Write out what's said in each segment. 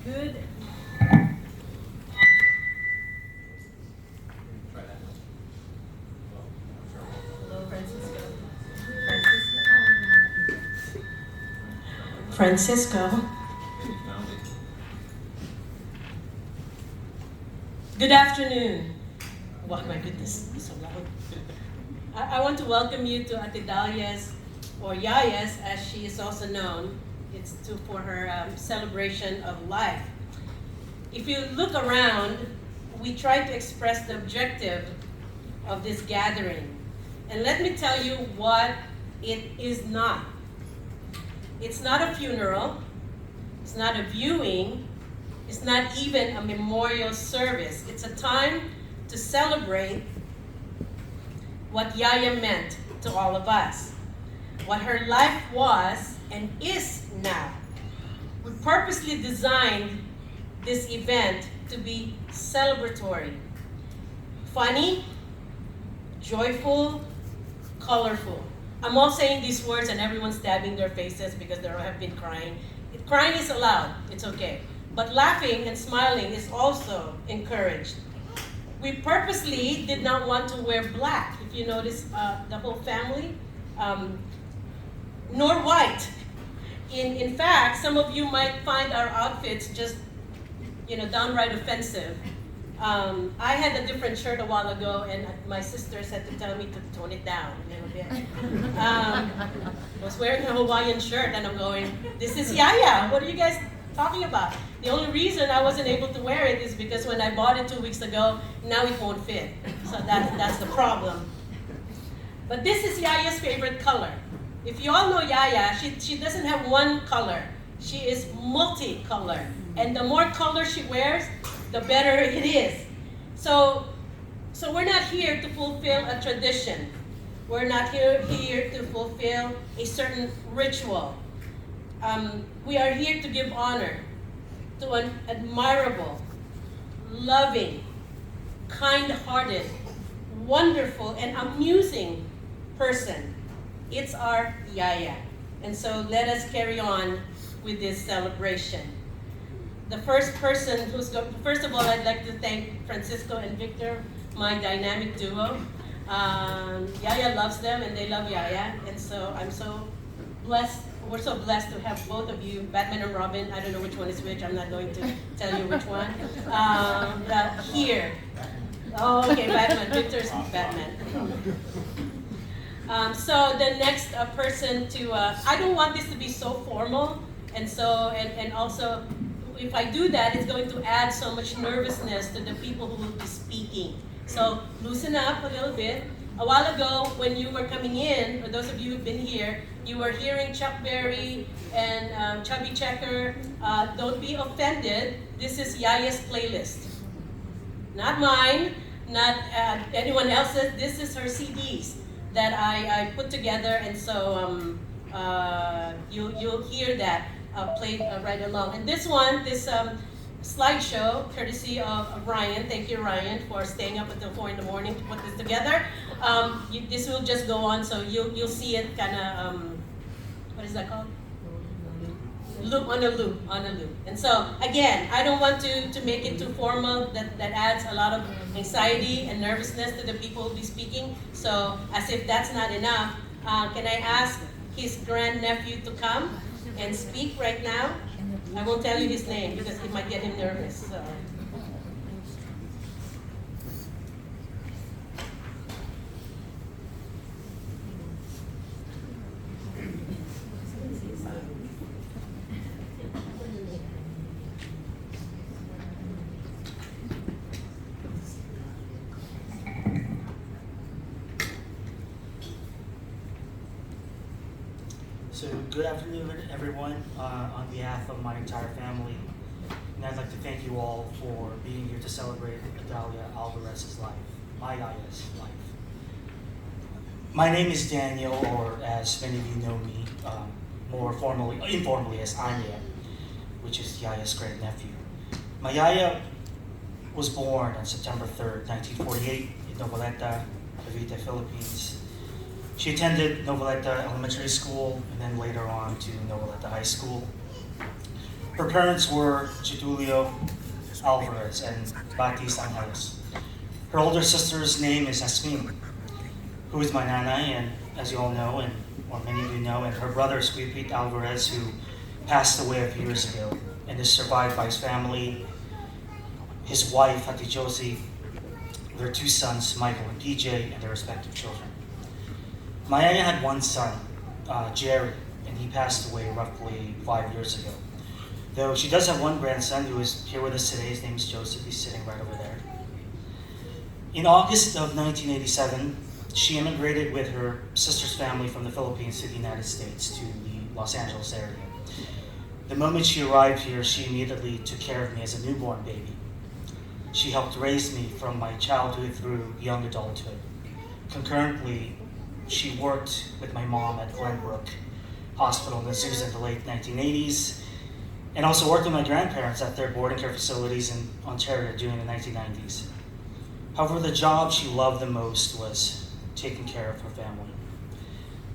Good. Hello, Francisco. Francisco. Good afternoon. Wow, my goodness, it's so loud. I want to welcome you to Ate Dalia's, or Yaya's, as she is also known. It's for her celebration of life. If you look around, we try to express the objective of this gathering. And let me tell you what it is not. It's not a funeral. It's not a viewing. It's not even a memorial service. It's a time to celebrate what Yaya meant to all of us, what her life was and is now. We purposely designed this event to be celebratory, funny, joyful, colorful. I'm all saying these words and everyone's dabbing their faces because they have been crying. Crying is allowed, it's okay. But laughing and smiling is also encouraged. we purposely did not want to wear black. If you notice, the whole family, nor white. In fact, some of you might find our outfits just, downright offensive. I had a different shirt a while ago, and my sisters had to tell me to tone it down a little bit. I was wearing a Hawaiian shirt, and I'm going, this is Yaya. What are you guys talking about? The only reason I wasn't able to wear it is because when I bought it 2 weeks ago, now it won't fit. So that's the problem. But this is Yaya's favorite color. If you all know Yaya, she doesn't have one color. She is multicolored. And the more color she wears, the better it is. So we're not here to fulfill a tradition. We're not here to fulfill a certain ritual. We are here to give honor to an admirable, loving, kind-hearted, wonderful, and amusing person. It's our Yaya. And so let us carry on with this celebration. The first person first of all, I'd like to thank Francisco and Victor, my dynamic duo. Yaya loves them and they love Yaya. And so I'm so blessed. We're so blessed to have both of you, Batman and Robin. I don't know which one is which. I'm not going to tell you which one. Here. Oh, okay, Batman. Victor's Batman. So the next person to, I don't want this to be so formal, and also, if I do that, it's going to add so much nervousness to the people who will be speaking. So loosen up a little bit. A while ago, when you were coming in, for those of you who've been here, you were hearing Chuck Berry and Chubby Checker. Don't be offended. This is Yaya's playlist. Not mine, not anyone else's. This is her CDs that I put together, and so you'll hear that played right along. And this slideshow, courtesy of Ryan. Thank you, Ryan, for staying up until 4 in the morning to put this together. This will just go on, so you'll see it kind of, what is that called? Loop on a loop. And so again, I don't want to make it too formal. That adds a lot of anxiety and nervousness to the people who will be speaking. So as if that's not enough, can I ask his grandnephew to come and speak right now? I won't tell you his name because it might get him nervous. So. So good afternoon, everyone. On behalf of my entire family, and I'd like to thank you all for being here to celebrate Adalia Alvarez's life, my Yaya's life. My name is Daniel, or as many of you know me, more informally as Anya, which is Yaya's great-nephew. My Yaya was born on September 3rd, 1948 in Noveleta, Cavite, Philippines. She attended Noveleta Elementary School and then later on to Noveleta High School. Her parents were Getulio Alvarez and Batis Angeles. Her older sister's name is Asmin, who is my nanay, and as you all know, or many of you know, and her brother is Pete Alvarez, who passed away a few years ago and is survived by his family, his wife, Hati Josie, their 2 sons, Michael and PJ, and their respective children. My Yaya had 1 son, Jerry, and he passed away roughly 5 years ago. Though she does have 1 grandson who is here with us today. His name is Joseph. He's sitting right over there. In August of 1987, she immigrated with her sister's family from the Philippines to the United States, to the Los Angeles area. The moment she arrived here, she immediately took care of me as a newborn baby. She helped raise me from my childhood through young adulthood. Concurrently, she worked with my mom at Glenbrook Hospital in Azusa in the late 1980s, and also worked with my grandparents at their boarding care facilities in Ontario during the 1990s. However, the job she loved the most was taking care of her family.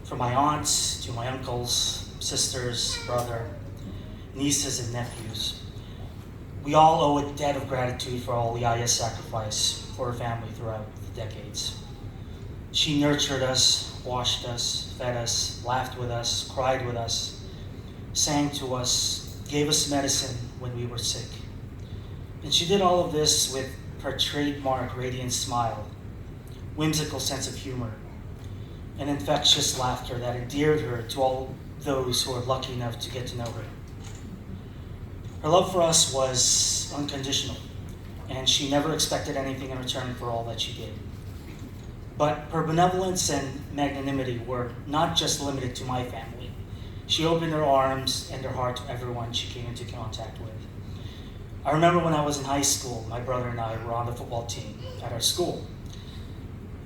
From my aunts to my uncles, sisters, brother, nieces, and nephews. We all owe a debt of gratitude for all Yaya's sacrifice for her family throughout the decades. She nurtured us, washed us, fed us, laughed with us, cried with us, sang to us, gave us medicine when we were sick. And she did all of this with her trademark radiant smile, whimsical sense of humor, and infectious laughter that endeared her to all those who were lucky enough to get to know her. Her love for us was unconditional, and she never expected anything in return for all that she did. But her benevolence and magnanimity were not just limited to my family. She opened her arms and her heart to everyone she came into contact with. I remember when I was in high school, my brother and I were on the football team at our school.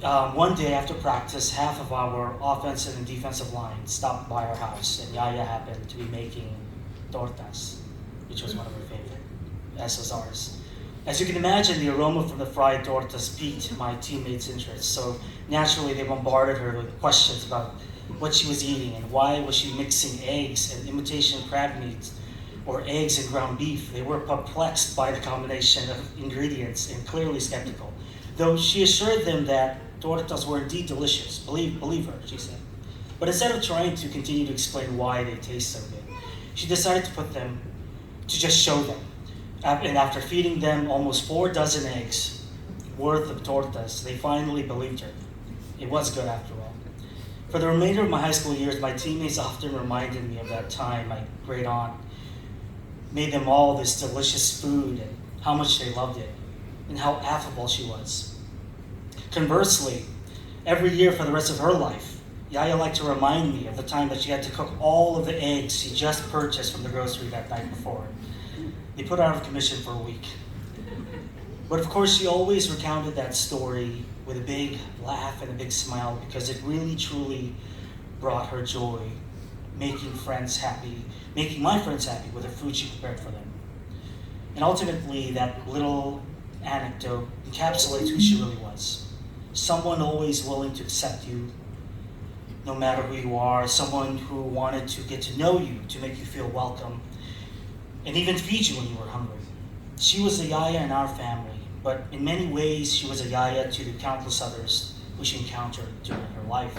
One day after practice, half of our offensive and defensive line stopped by our house, and Yaya happened to be making tortas, which was one of her favorite, as was ours. As you can imagine, the aroma from the fried tortas piqued my teammates' interest, so naturally they bombarded her with questions about what she was eating and why was she mixing eggs and imitation crab meat or eggs and ground beef. They were perplexed by the combination of ingredients and clearly skeptical, though she assured them that tortas were indeed delicious. Believe her, she said. But instead of trying to continue to explain why they taste so good, she decided to just show them. And after feeding them almost 4 dozen eggs worth of tortas, they finally believed her. It was good after all. For the remainder of my high school years, my teammates often reminded me of that time my great aunt made them all this delicious food and how much they loved it and how affable she was. Conversely, every year for the rest of her life, Yaya liked to remind me of the time that she had to cook all of the eggs she just purchased from the grocery that night before. They put her out of commission for a week. But of course, she always recounted that story with a big laugh and a big smile because it really, truly brought her joy, making my friends happy with the food she prepared for them. And ultimately, that little anecdote encapsulates who she really was. Someone always willing to accept you, no matter who you are, someone who wanted to get to know you, to make you feel welcome, and even feed you when you were hungry. She was a Yaya in our family, but in many ways, she was a Yaya to the countless others who she encountered during her life.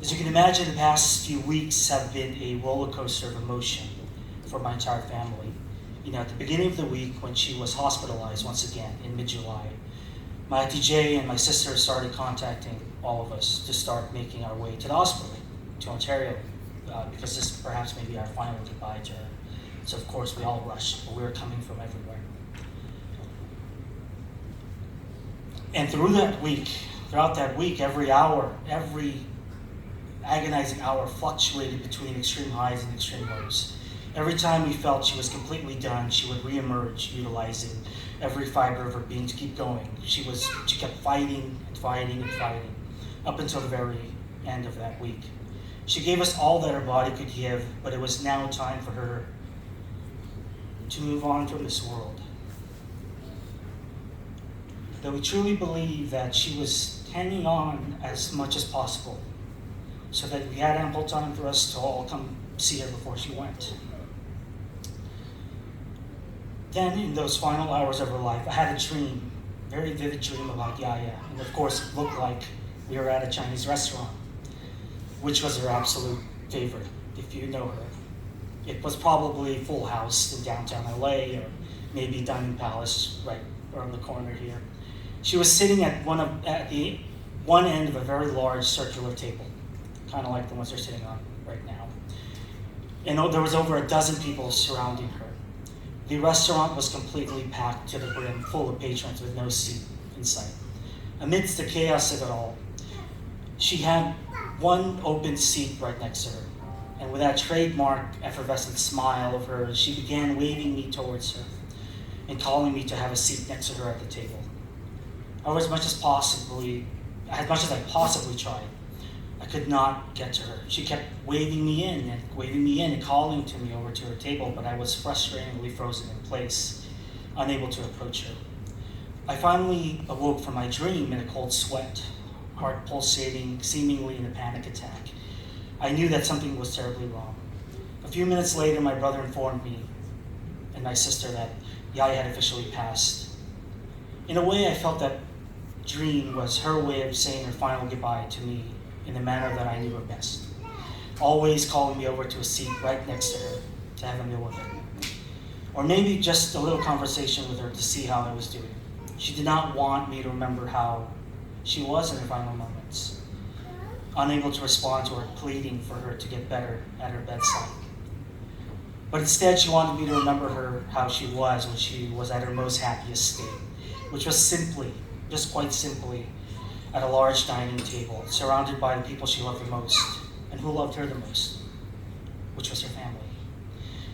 As you can imagine, the past few weeks have been a roller coaster of emotion for my entire family. At the beginning of the week, when she was hospitalized once again in mid-July, my Auntie Jay and my sister started contacting all of us to start making our way to the hospital, to Ontario, because this perhaps may be our final goodbye to her. So of course we all rushed, but we were coming from everywhere. And throughout that week, every hour, every agonizing hour fluctuated between extreme highs and extreme lows. Every time we felt she was completely done, she would reemerge, utilizing every fiber of her being to keep going. She kept fighting and fighting and fighting up until the very end of that week. She gave us all that her body could give, but it was now time for her to move on from this world. Though we truly believe that she was hanging on as much as possible so that we had ample time for us to all come see her before she went. Then, in those final hours of her life, I had a dream, a very vivid dream about Yaya. And of course, it looked like we were at a Chinese restaurant, which was her absolute favorite, if you know her. It was probably Full House in downtown LA, or maybe Diamond Palace right around the corner here. She was sitting at the one end of a very large circular table, kind of like the ones they're sitting on right now. And there was over a dozen people surrounding her. The restaurant was completely packed to the brim, full of patrons with no seat in sight. Amidst the chaos of it all, she had one open seat right next to her. And with that trademark effervescent smile of hers, she began waving me towards her and calling me to have a seat next to her at the table. However, as much as I possibly tried, I could not get to her. She kept waving me in and calling to me over to her table, but I was frustratingly frozen in place, unable to approach her. I finally awoke from my dream in a cold sweat, heart pulsating, seemingly in a panic attack. I knew that something was terribly wrong. A few minutes later, my brother informed me and my sister that Yaya had officially passed. In a way, I felt that dream was her way of saying her final goodbye to me in the manner that I knew her best. Always calling me over to a seat right next to her to have a meal with her. Or maybe just a little conversation with her to see how I was doing. She did not want me to remember how she was in her final moments, unable to respond to her pleading for her to get better at her bedside. But instead, she wanted me to remember her how she was when she was at her most happiest state, which was simply, just quite simply, at a large dining table, surrounded by the people she loved the most, and who loved her the most, which was her family.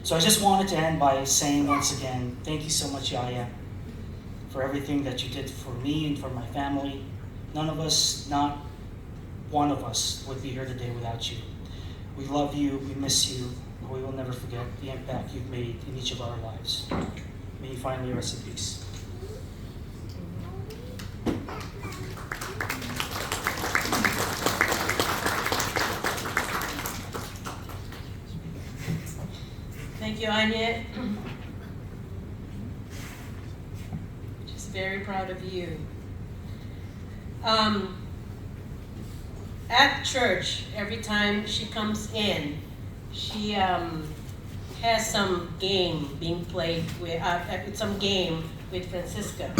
So I just wanted to end by saying once again, thank you so much, Yaya, for everything that you did for me and for my family. None of us, not one of us, would be here today without you. We love you, we miss you, and we will never forget the impact you've made in each of our lives. May you finally rest in peace. Thank you, Anya. Just very proud of you. At church, every time she comes in, she has some game being played with, some game with Francisco,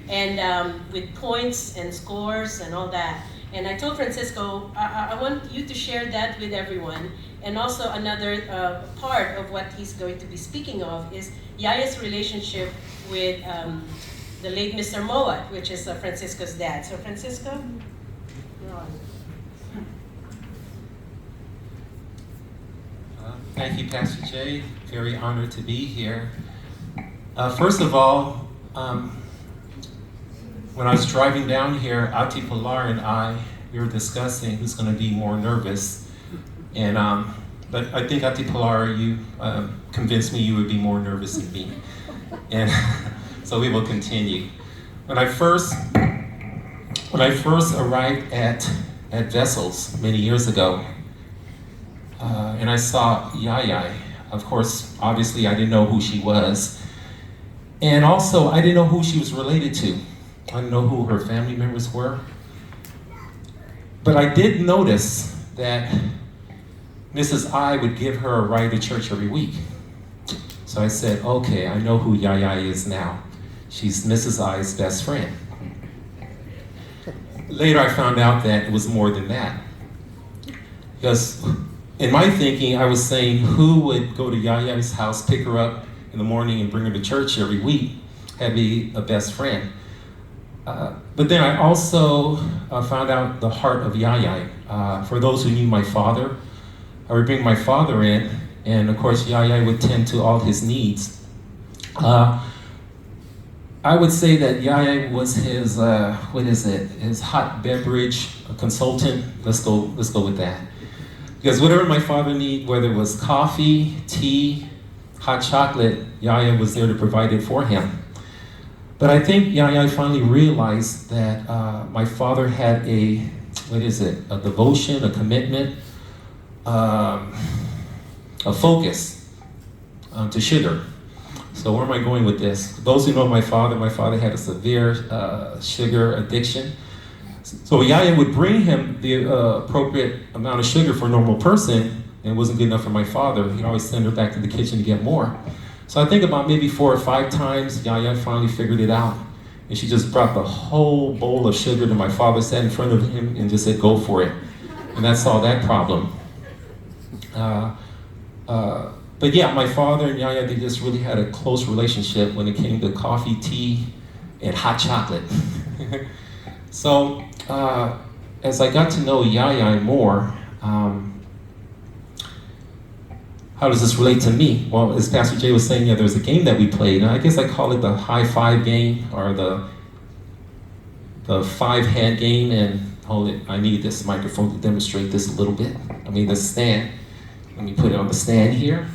and with points and scores and all that. And I told Francisco, I want you to share that with everyone. And also another part of what he's going to be speaking of is Yaya's relationship with the late Mr. Moat, which is Francisco's dad. So Francisco, you're on. Thank you, Pastor Jay. Very honored to be here. First of all, when I was driving down here, Ati Pilar and we were discussing who's going to be more nervous. And but I think Ati Pilar, you convinced me you would be more nervous than me. And so we will continue. When I first arrived at Vessels many years ago, and I saw Yaya, of course, obviously I didn't know who she was. And also, I didn't know who she was related to. I didn't know who her family members were. But I did notice that Mrs. I would give her a ride to church every week. So I said, okay, I know who Yaya is now. She's Mrs. I's best friend. Later I found out that it was more than that. Because in my thinking, I was saying, who would go to Yaya's house, pick her up in the morning and bring her to church every week, and be a best friend? But then I also found out the heart of Yaya. For those who knew my father, I would bring my father in, and of course Yaya would tend to all his needs. I would say that Yaya was his, his hot beverage consultant. Let's go with that. Because whatever my father needed, whether it was coffee, tea, hot chocolate, Yaya was there to provide it for him. But I think Yaya finally realized that my father had a devotion, a commitment, a focus to sugar. So where am I going with this? Those who know my father had a severe sugar addiction. So Yaya would bring him the appropriate amount of sugar for a normal person, and it wasn't good enough for my father. He'd always send her back to the kitchen to get more. So I think about maybe 4 or 5 times, Yaya finally figured it out. And she just brought the whole bowl of sugar to my father, sat in front of him, and just said, go for it. And that solved that problem. But yeah, my father and Yaya, they just really had a close relationship when it came to coffee, tea, and hot chocolate. So as I got to know Yaya more, how does this relate to me? Well, as Pastor Jay was saying, there was a game that we played, and I guess I call it the high five game, or the 5-hand game. And hold it, I need this microphone to demonstrate this a little bit. I mean, the stand. Let me put it on the stand here.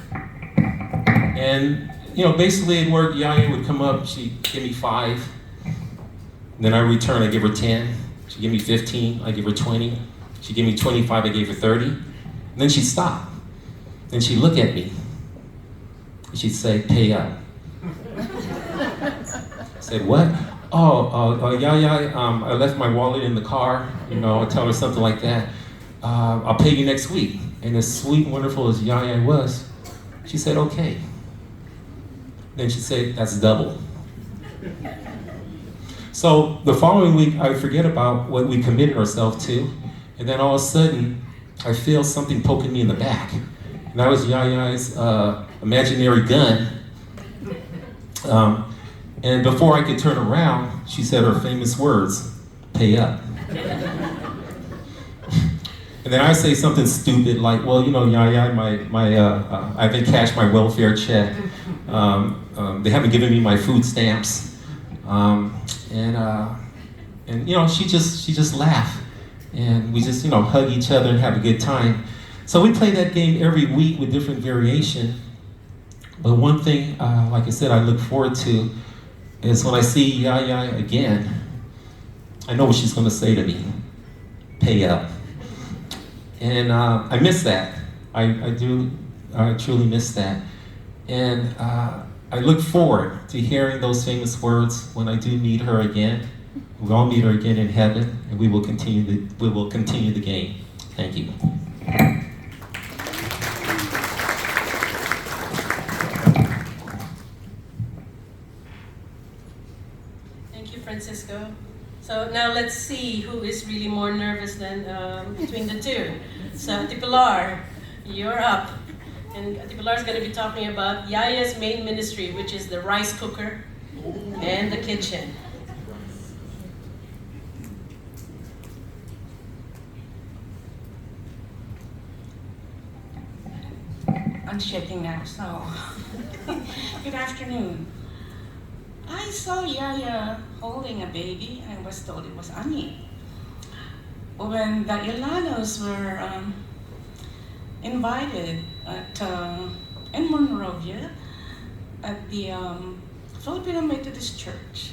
And basically it worked. Yaya would come up, she'd give me 5. Then I return, I give her 10. She'd give me 15, I give her 20. She'd give me 25, I gave her 30. And then she'd stop. Then she'd look at me. She'd say, pay up. I said, what? Yaya, I left my wallet in the car. I tell her something like that. I'll pay you next week. And as sweet and wonderful as Yaya was, she said, okay. Then she said, that's double. So the following week, I forget about what we committed ourselves to, and then all of a sudden, I feel something poking me in the back. And that was Yaya's imaginary gun. And before I could turn around, she said her famous words, pay up. And then I say something stupid like, well, Yaya, I haven't cashed my welfare check. They haven't given me my food stamps. She just laughed. And we just, hug each other and have a good time. So we play that game every week with different variation. But one thing, like I said, I look forward to is when I see Yaya again, I know what she's going to say to me. Pay up. And I miss that. I truly miss that. And I look forward to hearing those famous words when I do meet her again. We'll all meet her again in heaven, and we will continue the game. Thank you. Thank you, Francisco. So now let's see who is really more nervous than between the two. So Ate Pilar, you're up. And Ate Pilar is going to be talking about Yaya's main ministry, which is the rice cooker and the kitchen. I'm shaking now, so good afternoon. I saw Yaya holding a baby and was told it was Ani. When the Ilanos were invited in Monrovia at the Filipino Methodist Church,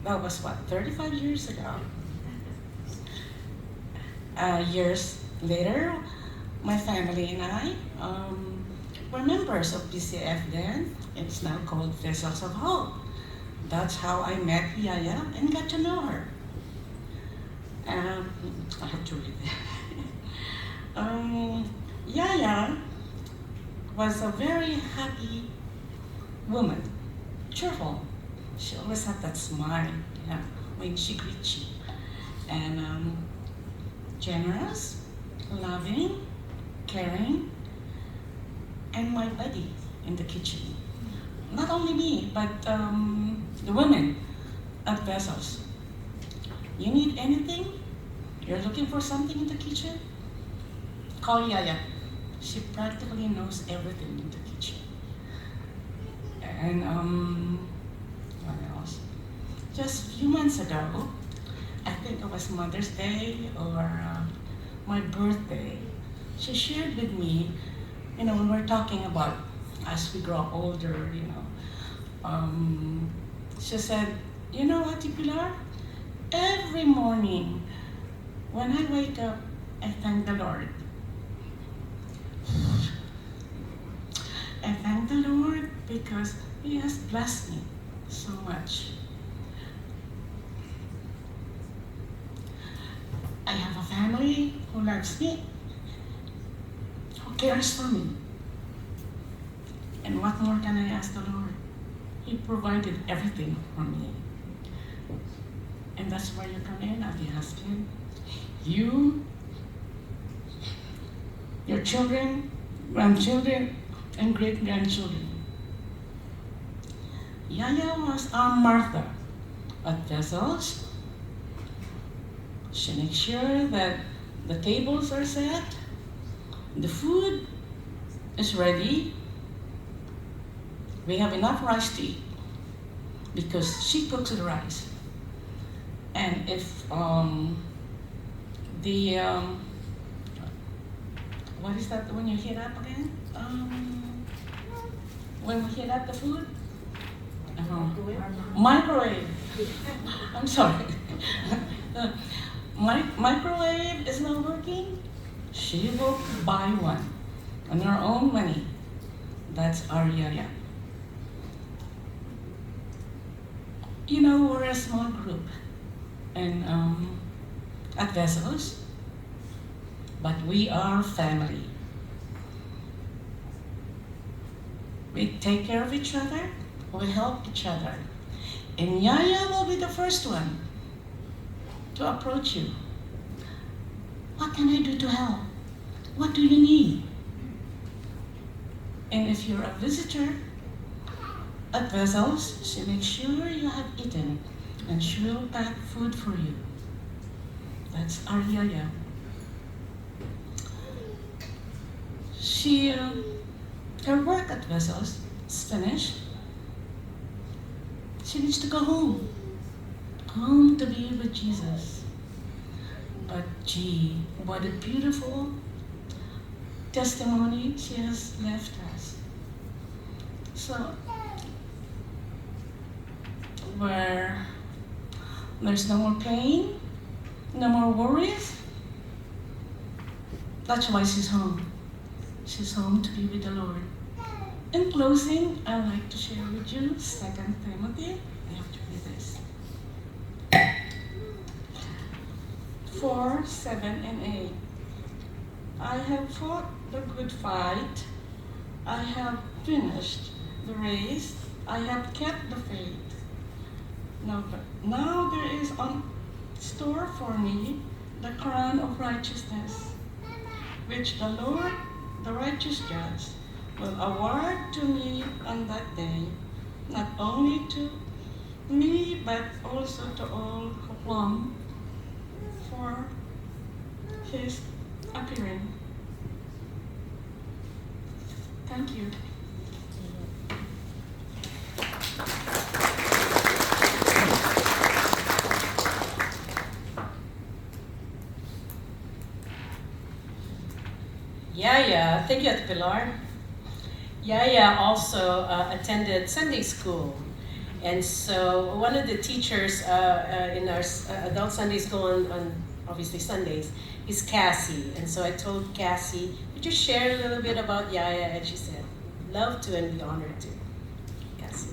that was 35 years ago. Years later, my family and I were members of PCF then. It's now called Vessels of Hope. That's how I met Yaya and got to know her. I have to read that. Yaya was a very happy woman, cheerful. She always had that smile, when she greets you. And generous, loving, caring, and my buddy in the kitchen. Not only me, but the women at Vessels. You need anything? You're looking for something in the kitchen? Call Yaya. She practically knows everything in the kitchen. And what else? Just a few months ago, I think it was Mother's Day or my birthday, she shared with me, when we're talking about as we grow older, she said, Ate Pilar, every morning when I wake up, I thank the Lord. I thank the Lord because He has blessed me so much. I have a family who loves me, who cares for me. And what more can I ask the Lord? He provided everything for me. And that's where you come in, Ate husband. You, your children, grandchildren, and great-grandchildren. Yaya was our Martha at Vessels. She makes sure that the tables are set, the food is ready. We have enough rice to eat because she cooks the rice. And if what is that when you heat up again? When we heat up the food? Microwave. I'm sorry. Microwave is not working. She will buy one on her own money. That's our Yaya. You know, we're a small group and at Vessels, but we are family. We take care of each other, we help each other. And Yaya will be the first one to approach you. What can I do to help? What do you need? And if you're a visitor at Vessels, she makes sure you have eaten and she will pack food for you. That's our Yaya. Her work at Vessels is finished. She needs to go home to be with Jesus. But gee, what a beautiful testimony she has left us. So, where there's no more pain, no more worries, that's why she's home. She's home to be with the Lord. In closing, I'd like to share with you 2 Timothy. I have to read this. 4, 7, and 8. I have fought the good fight. I have finished the race. I have kept the faith. Now there is on store for me the crown of righteousness, which the Lord, the righteous judge, will award to me on that day, not only to me, but also to all who long for his appearing. Thank you. Yaya, thank you, Ate Pilar. Yaya also attended Sunday school. And so one of the teachers in our adult Sunday school on obviously Sundays is Cassie. And so I told Cassie, would you share a little bit about Yaya? And she said, love to and be honored to. Cassie.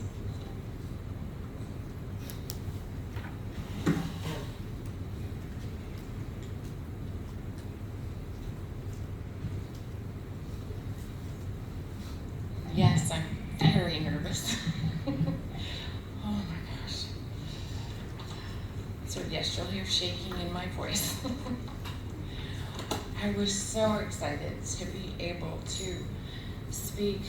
Yes, I'm very nervous. Oh my gosh. So yes, you'll hear shaking in my voice. I was so excited to be able to speak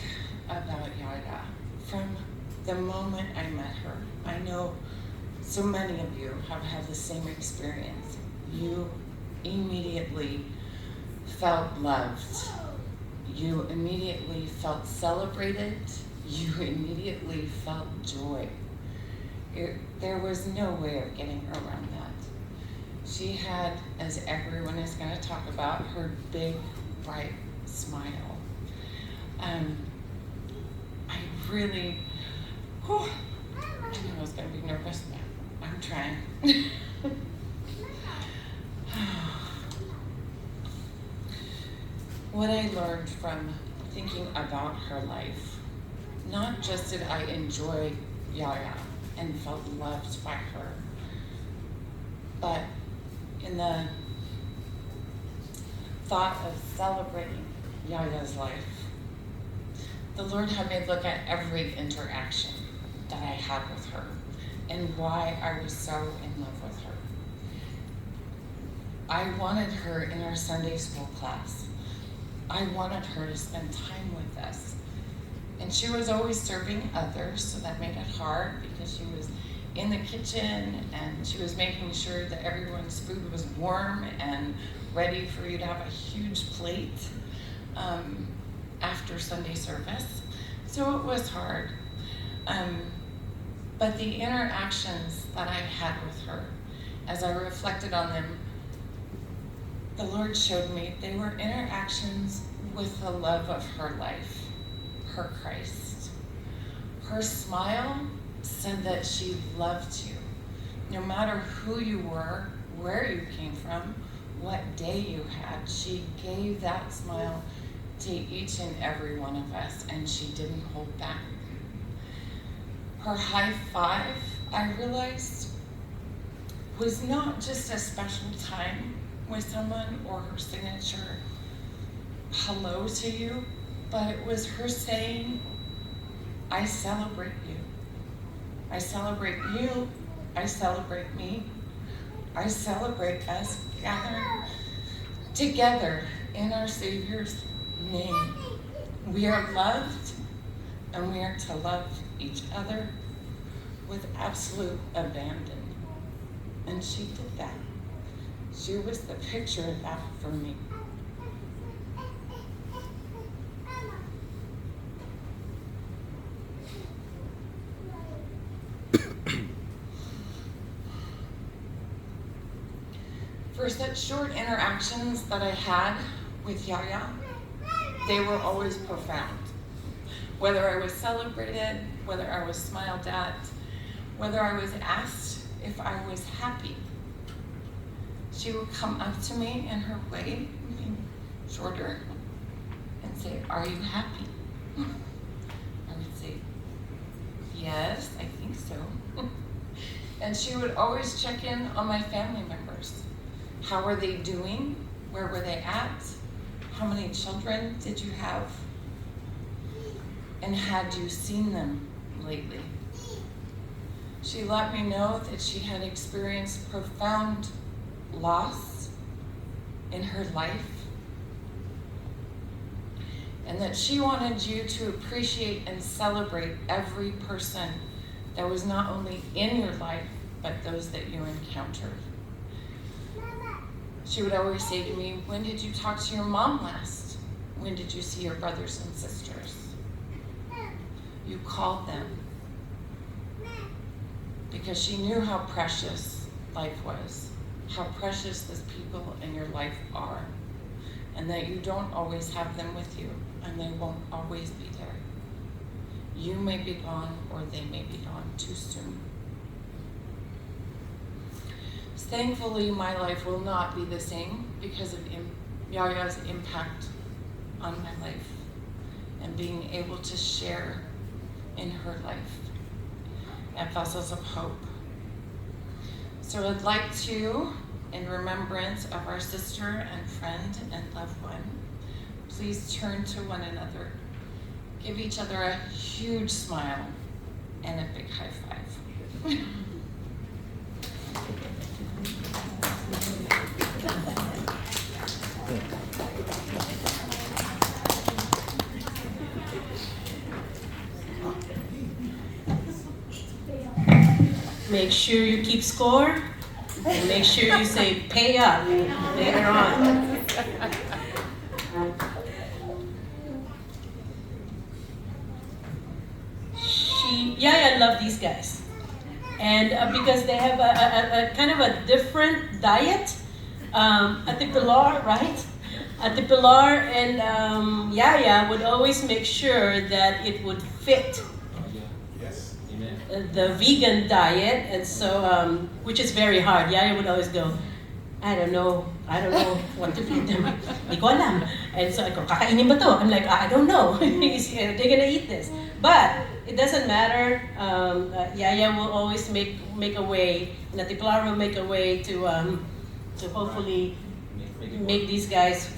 about Yaya from the moment I met her. I know so many of you have had the same experience. You immediately felt loved. You immediately felt celebrated. You immediately felt joy. There was no way of getting around that. She had, as everyone is going to talk about, her big, bright smile. I really, I knew I was going to be nervous now. I'm trying. What I learned from thinking about her life, not just did I enjoy Yaya and felt loved by her, but in the thought of celebrating Yaya's life, the Lord had me look at every interaction that I had with her and why I was so in love with her. I wanted her in our Sunday school class. I wanted her to spend time with us. And she was always serving others, so that made it hard because she was in the kitchen and she was making sure that everyone's food was warm and ready for you to have a huge plate after Sunday service. So it was hard. But the interactions that I had with her, as I reflected on them, the Lord showed me they were interactions with the love of her life, her Christ. Her smile said that she loved you. No matter who you were, where you came from, what day you had, she gave that smile to each and every one of us, and she didn't hold back. Her high five, I realized was not just a special time with someone or her signature hello to you, but it was her saying, I celebrate you. I celebrate you. I celebrate me. I celebrate us gathered together in our Savior's name. We are loved, and we are to love each other with absolute abandon. And she did that. She was the picture of that for me. For such short interactions that I had with Yaya, they were always profound. Whether I was celebrated, whether I was smiled at, whether I was asked if I was happy, she would come up to me in her way, being shorter, and say, are you happy? I would say, yes, I think so. And she would always check in on my family members. How were they doing? Where were they at? How many children did you have? And had you seen them lately? She let me know that she had experienced profound loss in her life, and that she wanted you to appreciate and celebrate every person that was not only in your life, but those that you encountered. She would always say to me, when did you talk to your mom last? When did you see your brothers and sisters? You called them. Because she knew how precious life was, how precious the people in your life are, and that you don't always have them with you, and they won't always be there. You may be gone, or they may be gone too soon. Thankfully, my life will not be the same because of Yaya's impact on my life and being able to share in her life at Vessels of Hope. So I'd like to, in remembrance of our sister and friend and loved one, please turn to one another. Give each other a huge smile and a big high five. Make sure you keep score, and make sure you say pay up later on. Yaya loved these guys. And because they have a kind of a different diet, at the Pilar, right? At the Pilar, and Yaya would always make sure that it would fit the vegan diet, and so which is very hard. Yaya would always go, I don't know what to feed them. Di ko alam. And so I go, kakainin ba to? I'm like, I don't know. They're gonna eat this. But it doesn't matter. Yaya will always make a way. Natiplar will make a way to hopefully make these guys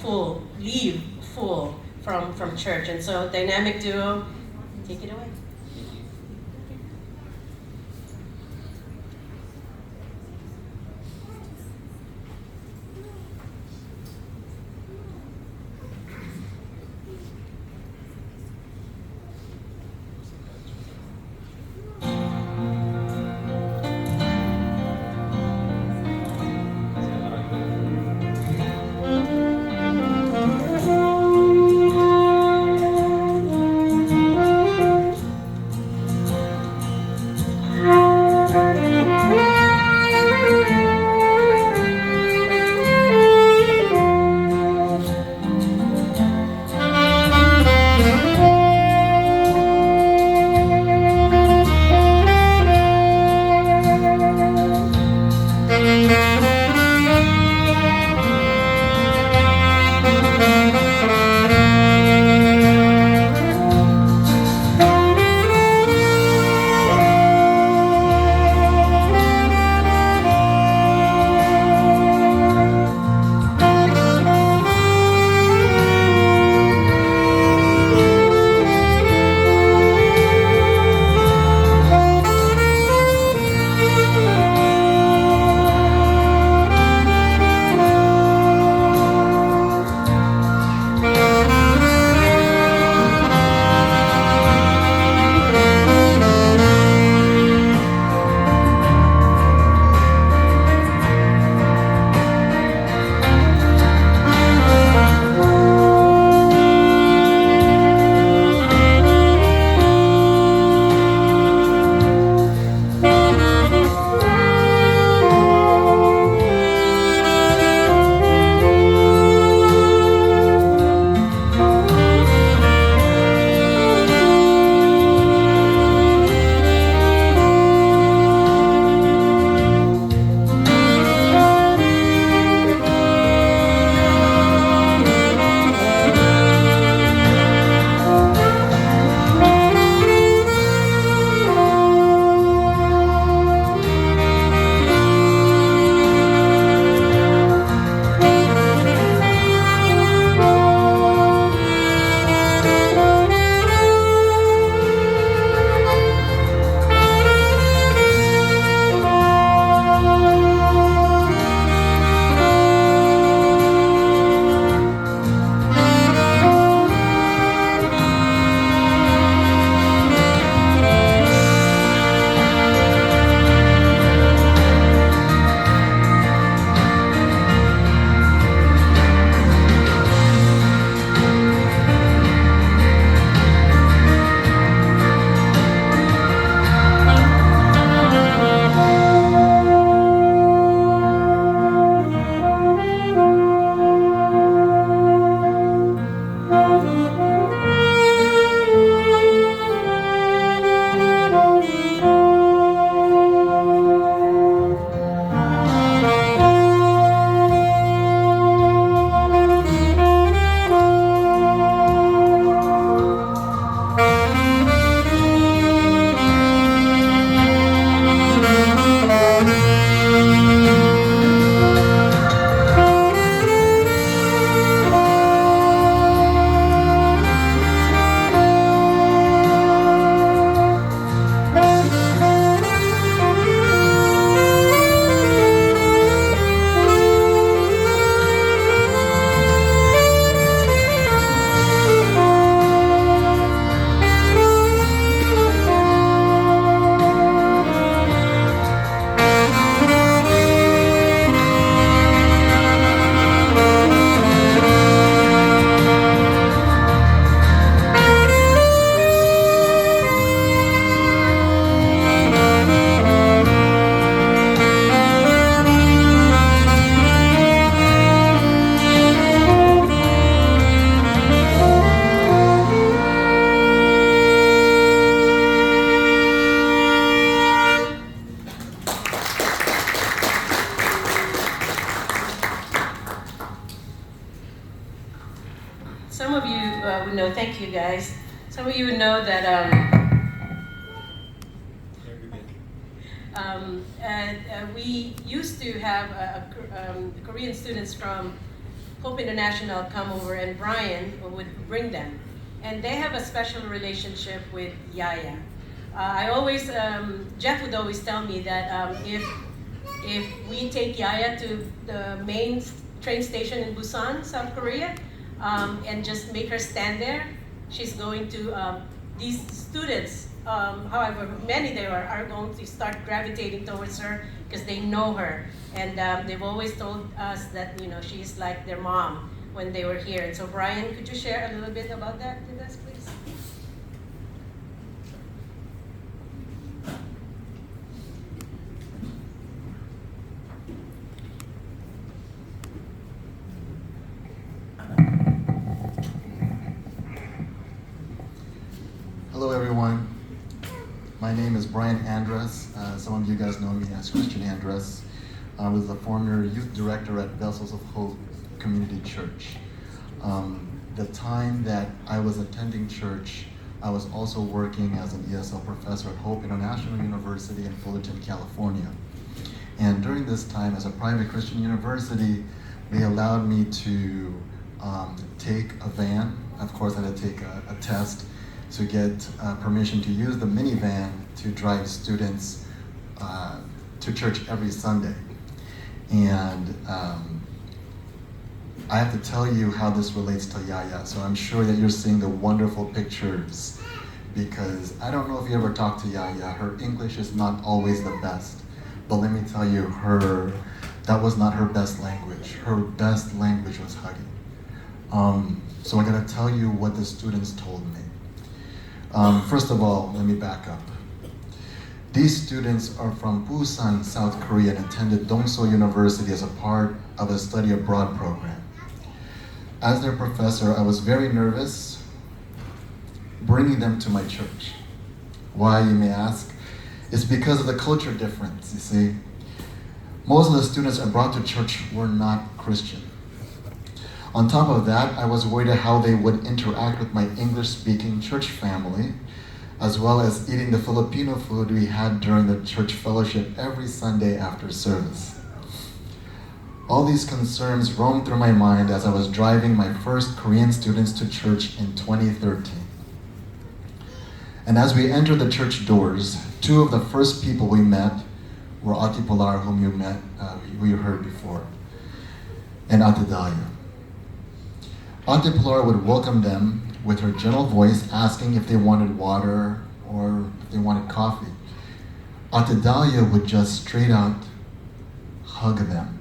leave full from church. And so dynamic duo, take it away. would know, thank you guys. Some of you would know that we used to have Korean students from Hope International come over, and Brian would bring them. And they have a special relationship with Yaya. I always, Jeff would always tell me that if we take Yaya to the main train station in Busan, South Korea, and just make her stand there, she's going to, these students, however many there are going to start gravitating towards her because they know her. And they've always told us that, you know, she's like their mom when they were here. And so Brian, could you share a little bit about that with us, please? Hello everyone, my name is Brian Andrus. Some of you guys know me as Christian Andrus. I was the former youth director at Vessels of Hope Community Church. The time that I was attending church, I was also working as an ESL professor at Hope International University in Fullerton, California. And during this time, as a private Christian university, they allowed me to take a van. Of course, I had to take a test to get permission to use the minivan to drive students to church every Sunday. And I have to tell you how this relates to Yaya. So I'm sure that you're seeing the wonderful pictures, because I don't know if you ever talked to Yaya. Her English is not always the best, but let me tell you, that was not her best language. Her best language was hugging. So I gotta tell you what the students told me. First of all, let me back up. These students are from Busan, South Korea, and attended Dongso University as a part of a study abroad program. As their professor, I was very nervous bringing them to my church. Why, you may ask? It's because of the culture difference, you see. Most of the students I brought to church were not Christian. On top of that, I was worried how they would interact with my English-speaking church family, as well as eating the Filipino food we had during the church fellowship every Sunday after service. All these concerns roamed through my mind as I was driving my first Korean students to church in 2013. And as we entered the church doors, two of the first people we met were Ate Pilar, whom you met, who you heard before, and Ate Dahlia. Ate Pilar would welcome them with her gentle voice, asking if they wanted water or if they wanted coffee. Ate Dahlia would just straight out hug them.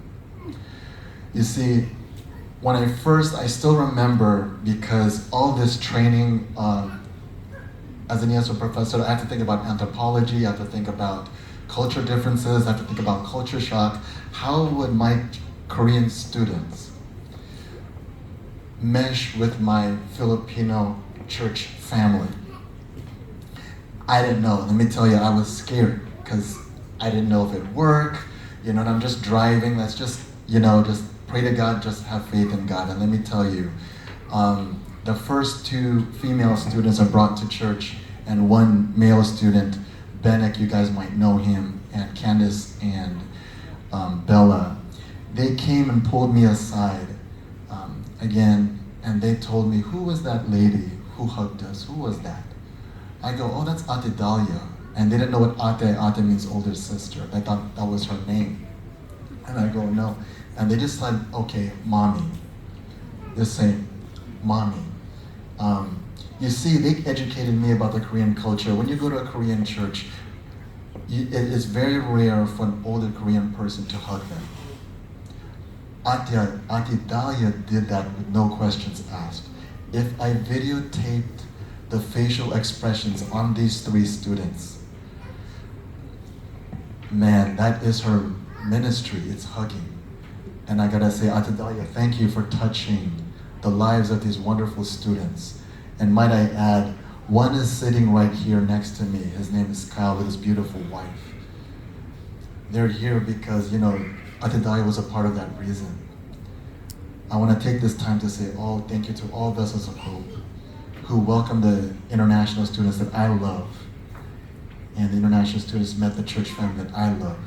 You see, when I still remember, because all this training as an ESL professor, I have to think about anthropology, I have to think about culture differences, I have to think about culture shock. How would my Korean students mesh with my Filipino church family? I didn't know. Let me tell you, I was scared because I didn't know if it'd work, and I'm just driving. Let's just, just pray to God, just have faith in God. And let me tell you, the first two female students I brought to church and one male student, Benek, you guys might know him, and Candace and Bella, they came and pulled me aside again, and they told me, who was that lady who hugged us? Who was that? I go, oh, that's Ate Dahlia. And they didn't know what Ate means older sister. They thought that was her name. And I go, no. And they just said, okay, mommy. Just say, mommy. You see, they educated me about the Korean culture. When you go to a Korean church, it is very rare for an older Korean person to hug them. Ate Dahlia did that with no questions asked. If I videotaped the facial expressions on these three students, man, that is her ministry, it's hugging. And I gotta say, Ate Dahlia, thank you for touching the lives of these wonderful students. And might I add, one is sitting right here next to me. His name is Kyle with his beautiful wife. They're here because, Ate Dahlia was a part of that reason. I want to take this time to say, thank you to all Vessels of Hope who welcomed the international students that I love. And the international students met the church family that I love.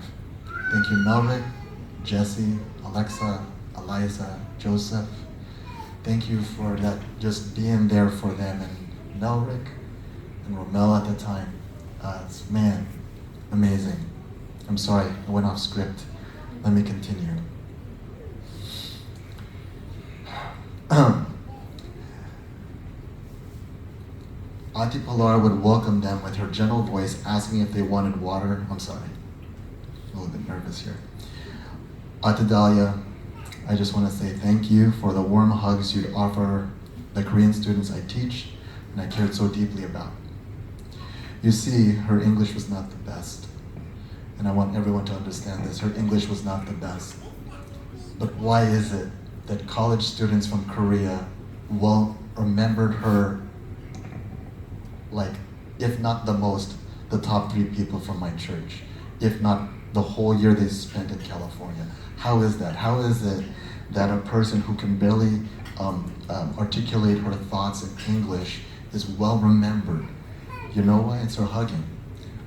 Thank you, Melvick, Jesse, Alexa, Eliza, Joseph. Thank you for that, just being there for them, and Melrick and Romel at the time. Man, amazing. I'm sorry, I went off script. Let me continue. Auntie Pilar would welcome them with her gentle voice, asking if they wanted water. I'm sorry, a little bit nervous here. Auntie Dahlia, I just want to say thank you for the warm hugs you'd offer the Korean students I teach and I cared so deeply about. You see, her English was not the best, and I want everyone to understand this. Her English was not the best. But why is it that college students from Korea remembered her like, if not the most, the top 3 people from my church, if not the whole year they spent in California? How is that? How is it that a person who can barely articulate her thoughts in English is well remembered? You know why? It's her hugging.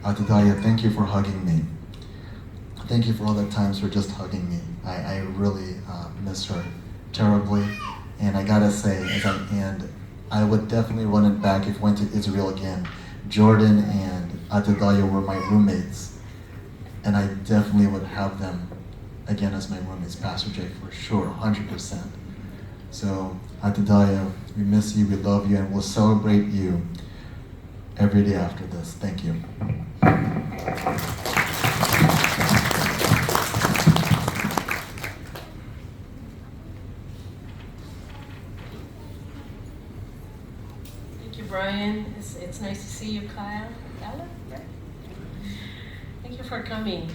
Atidaya, thank you for hugging me. Thank you for all the times for just hugging me. I really miss her terribly. And I gotta say, I would definitely run it back if I went to Israel again. Jordan and Atidaya were my roommates, and I definitely would have them again as my roommates, Pastor Jay, for sure, 100%. So, Atidaya, we miss you, we love you, and we'll celebrate you every day after this. Thank you. Brian, it's nice to see you, Kyle. Right? Thank you for coming.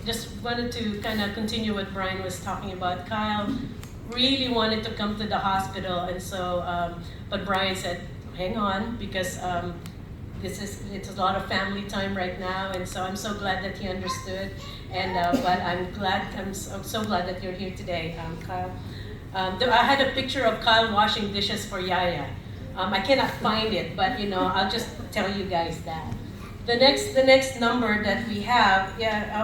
Just wanted to kind of continue what Brian was talking about. Kyle really wanted to come to the hospital, and so, but Brian said, hang on, because it's a lot of family time right now, and so I'm so glad that he understood, and but I'm so glad that you're here today, Kyle. I had a picture of Kyle washing dishes for Yaya. I cannot find it, but I'll just tell you guys that. The next number that we have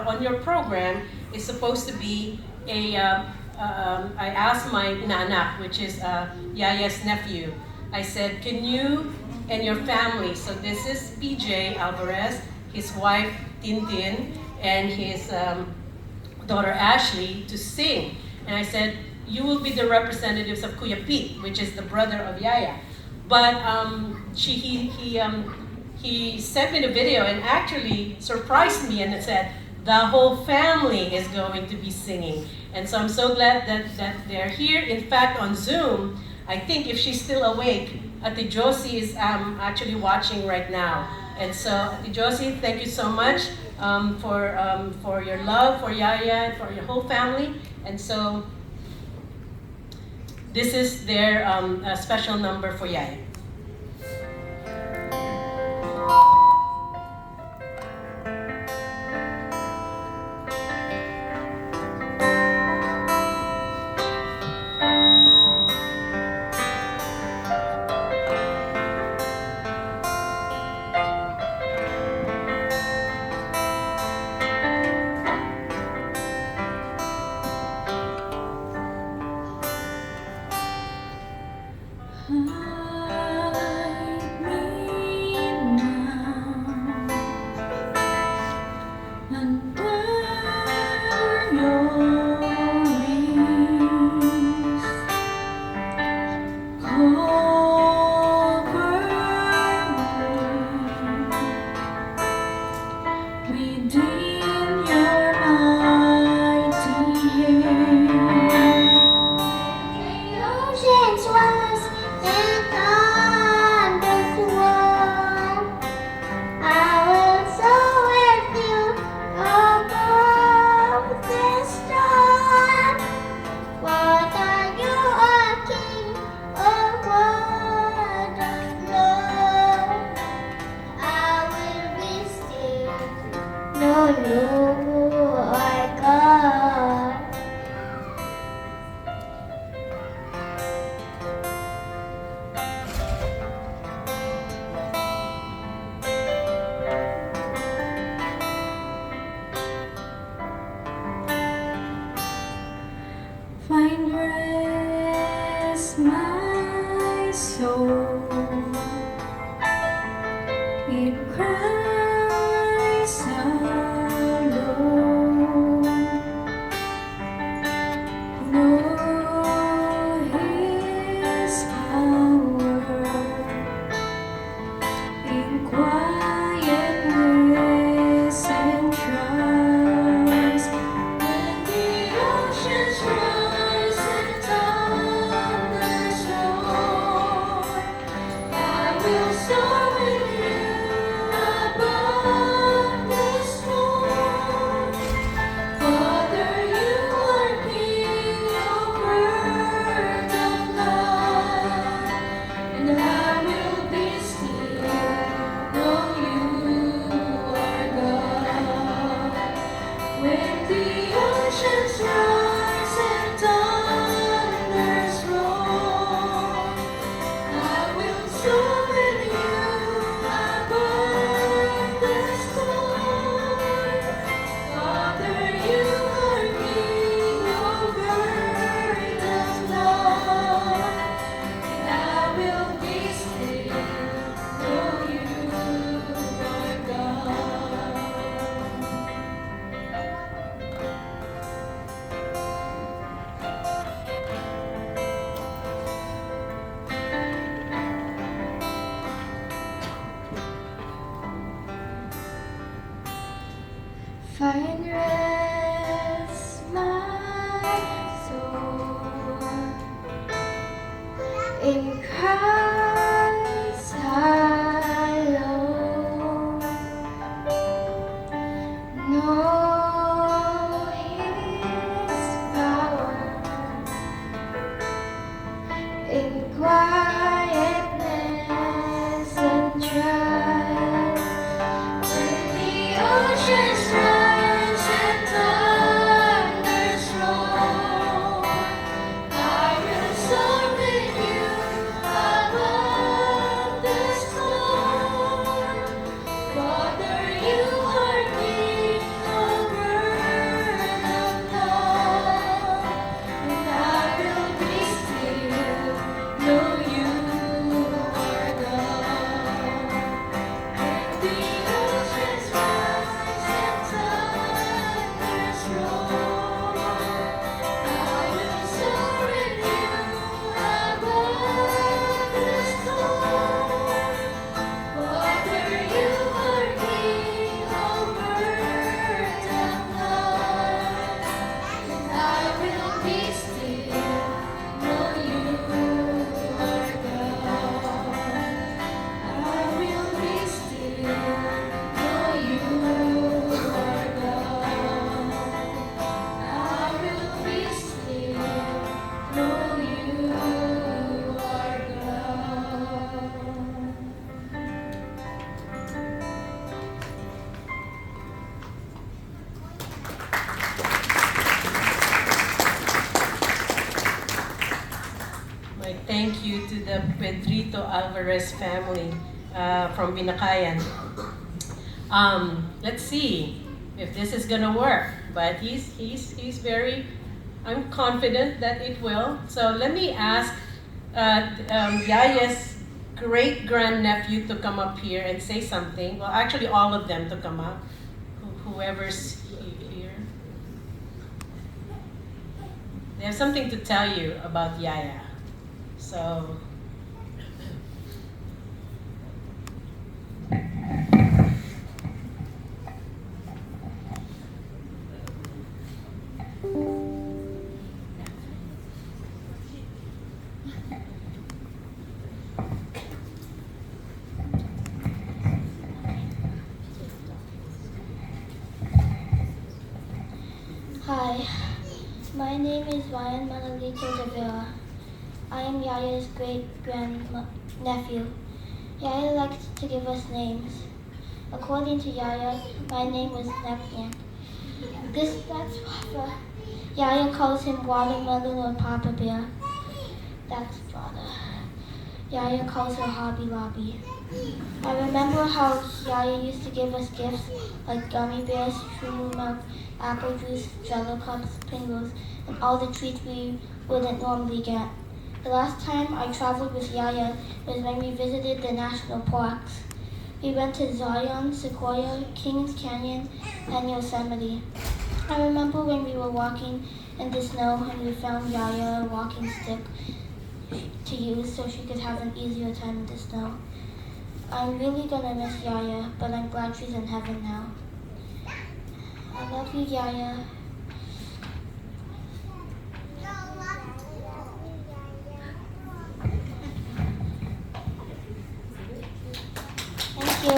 on your program is supposed to be a. I asked my nanak, which is Yaya's nephew. I said, can you and your family? So this is PJ Alvarez, his wife Tintin, and his daughter Ashley to sing. And I said, you will be the representatives of Kuya Pete, which is the brother of Yaya. But he sent me the video and actually surprised me and said, the whole family is going to be singing. And so I'm so glad that they're here. In fact, on Zoom, I think if she's still awake, Ate Josie is actually watching right now. And so, Ate Josie, thank you so much for your love for Yaya and for your whole family. And so, this is their special number for Yaya. Under your Find rest, my soul, in Christ alone. Know His power in quietness and trust. When the oceans rise and thunders roar, I will soar with you above the storm. Father, you are King over the flood, and I will be still, know you are God. When the oceans rise and thunders roar, I will soar with you above the storm. Father, you are King over the flood, and I will be still, know you are God. Find rest, my soul, in Christ alone. Know His power in quietness and trust. When the oceans rise and thunders roar, I will soar with you above the storm. Father, you are King over the flood, and I will be still, know you are God. The oceans rise and thunders roar, I will soar with you above the storm. Father, you are King over the flood, and I will be still, know you are God. I will be still, know you are God. I will be still, know you are God. My thank you to the Pedrito Alvarez family from Binakayan. Let's see if this is gonna work, but he's very. I'm confident that it will. So let me ask Yaya's great grandnephew to come up here and say something. Well, actually, all of them to come up. Whoever's here. They have something to tell you about Yaya. So, Hi, my name is Ryan Manolito de Vera. I am Yaya's great-grandnephew. Yaya likes to give us names. According to Yaya, my name was Nepniak. That's Papa. Yaya calls him Watermelon or Papa Bear. That's Father. Yaya calls her Hobby Lobby. I remember how Yaya used to give us gifts like gummy bears, true milk, apple juice, Jello cups, Pringles, and all the treats we wouldn't normally get. The last time I traveled with Yaya was when we visited the national parks. We went to Zion, Sequoia, Kings Canyon, and Yosemite. I remember when we were walking in the snow and we found Yaya a walking stick to use so she could have an easier time in the snow. I'm really gonna miss Yaya, but I'm glad she's in heaven now. I love you, Yaya. Thank you.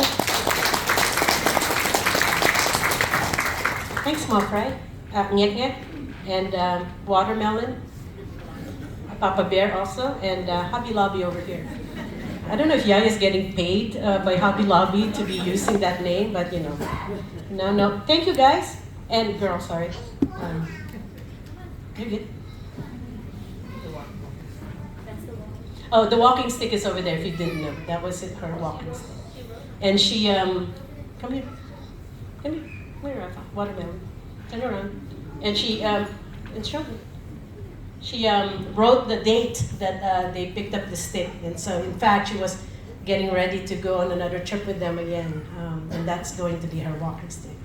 Thanks, Mom, right? Nyek Nyek, and watermelon, Papa Bear also, and Hobby Lobby over here. I don't know if Yaya's getting paid by Hobby Lobby to be using that name, but you know. No. Thank you, guys. And girl, sorry. You're good. Oh, the walking stick is over there, if you didn't know. That was her walking stick. And she, come here. Come here. Where, Rafa? Watermelon. Turn around. And she, and show me. She wrote the date that they picked up the stick. And so, in fact, she was getting ready to go on another trip with them again. And that's going to be her walking stick.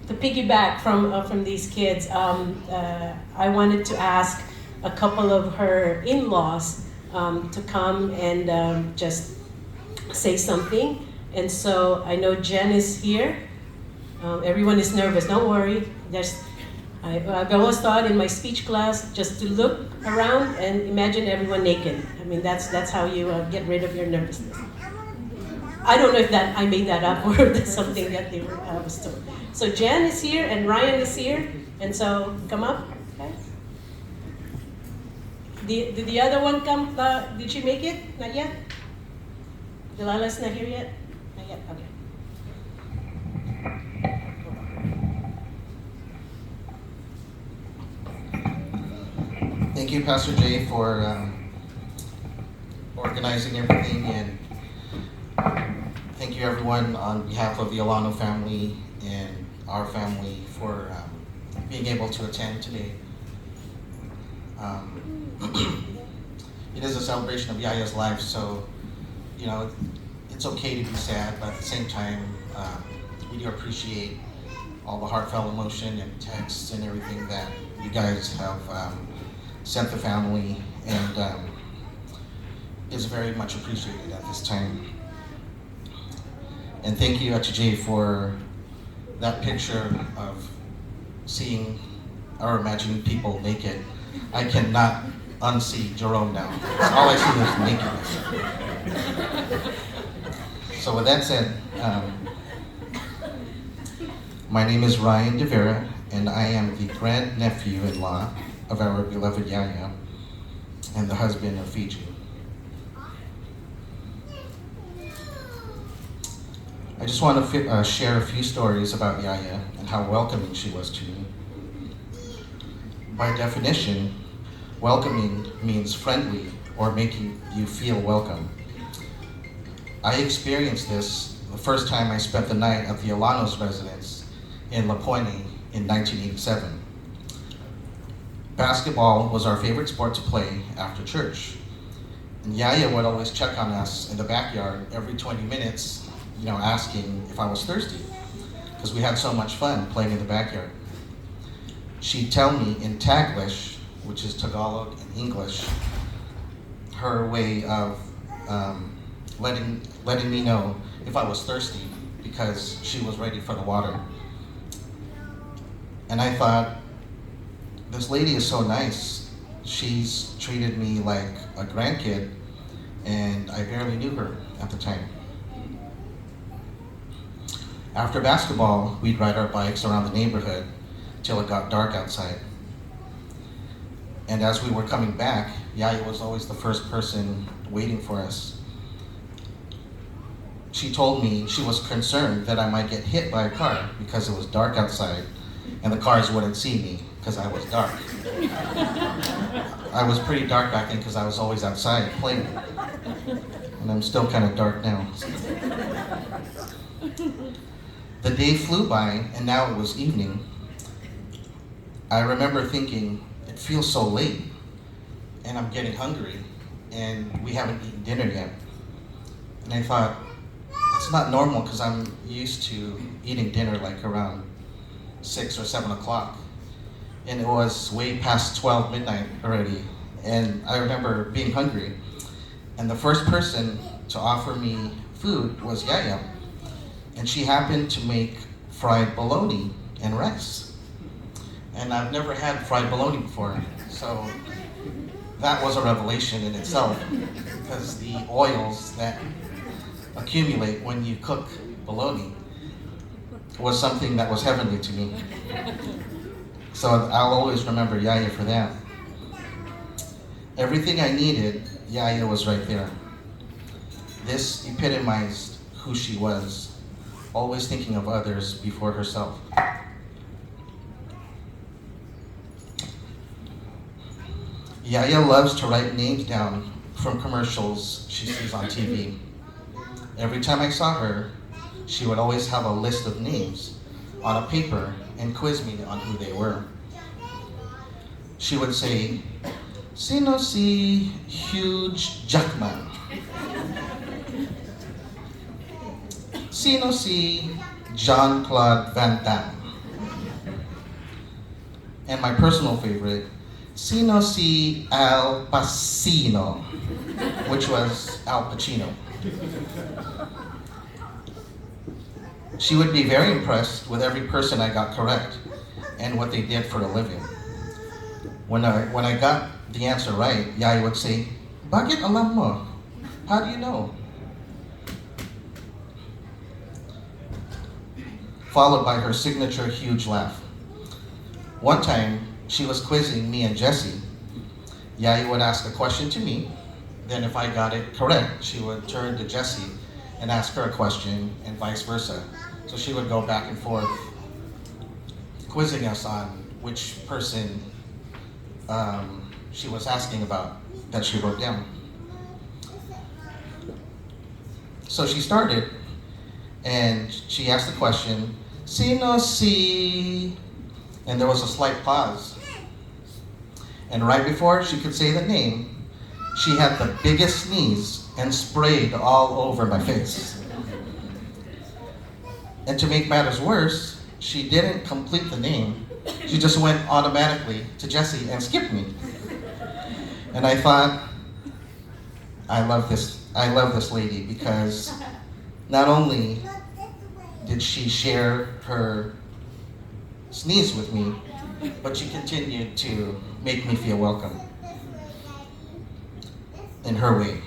To piggyback from these kids, I wanted to ask a couple of her in-laws to come and just say something. And so I know Jen is here. Everyone is nervous, don't worry. I've always thought in my speech class just to look around and imagine everyone naked. I mean, that's how you get rid of your nervousness. I don't know if I made that up or that's something that they were was told. So Jen is here and Ryan is here, and so come up, guys. Did the other one come? Did she make it? Not yet? Delilah's not here yet? Not yet, okay. Thank you, Pastor Jay, for organizing everything, and thank you everyone on behalf of the Alano family and our family for being able to attend today. It is a celebration of Yaya's life, so you know it's okay to be sad, but at the same time, we do appreciate all the heartfelt emotion and texts and everything that you guys have sent the family, and is very much appreciated at this time. And thank you, Jay, for that picture of seeing or imagining people naked. I cannot unsee Jerome now. All I see is nakedness. So with that said, my name is Ryan De Vera, and I am the grandnephew-in-law of our beloved Yaya and the husband of Fiji. I just want to share a few stories about Yaya and how welcoming she was to me. By definition, welcoming means friendly or making you feel welcome. I experienced this the first time I spent the night at the Alano's residence in La Pointe in 1987. Basketball was our favorite sport to play after church. And Yaya would always check on us in the backyard every 20 minutes, asking if I was thirsty, because we had so much fun playing in the backyard. She'd tell me in Taglish, which is Tagalog and English, her way of letting me know if I was thirsty, because she was ready for the water. And I thought, this lady is so nice. She's treated me like a grandkid, and I barely knew her at the time. After basketball, we'd ride our bikes around the neighborhood till it got dark outside. And as we were coming back, Yaya was always the first person waiting for us. She told me she was concerned that I might get hit by a car because it was dark outside and the cars wouldn't see me because I was dark. I was pretty dark back then because I was always outside playing. And I'm still kind of dark now. The day flew by, and now it was evening. I remember thinking, it feels so late, and I'm getting hungry, and we haven't eaten dinner yet. And I thought, it's not normal because I'm used to eating dinner like around 6 or 7 o'clock. And it was way past 12 midnight already. And I remember being hungry. And the first person to offer me food was Yaya. And she happened to make fried bologna and rice. And I've never had fried bologna before. So that was a revelation in itself, because the oils that accumulate when you cook bologna was something that was heavenly to me. So I'll always remember Yaya for that. Everything I needed, Yaya was right there. This epitomized who she was, always thinking of others before herself. Yaya loves to write names down from commercials she sees on TV. Every time I saw her, she would always have a list of names on a paper and quiz me on who they were. She would say, "Sino si Hugh Jackman? Sino si Jean-Claude Van Damme?" And my personal favorite, "Sino si Al Pacino?" which was Al Pacino. She would be very impressed with every person I got correct and what they did for a living. When I got the answer right, Yaya would say, "Bakit alam mo? How do you know?" Followed by her signature huge laugh. One time, she was quizzing me and Jessie. Yaya would ask a question to me, then if I got it correct, she would turn to Jessie and ask her a question, and vice versa. So she would go back and forth, quizzing us on which person she was asking about that she wrote down. So she started, and she asked the question, "Sino si..." And there was a slight pause. And right before she could say the name, she had the biggest sneeze and sprayed all over my face. And to make matters worse, she didn't complete the name. She just went automatically to Jessie and skipped me. And I thought, I love this lady, because not only did she share her sneeze with me, but she continued to make me feel welcome in her way.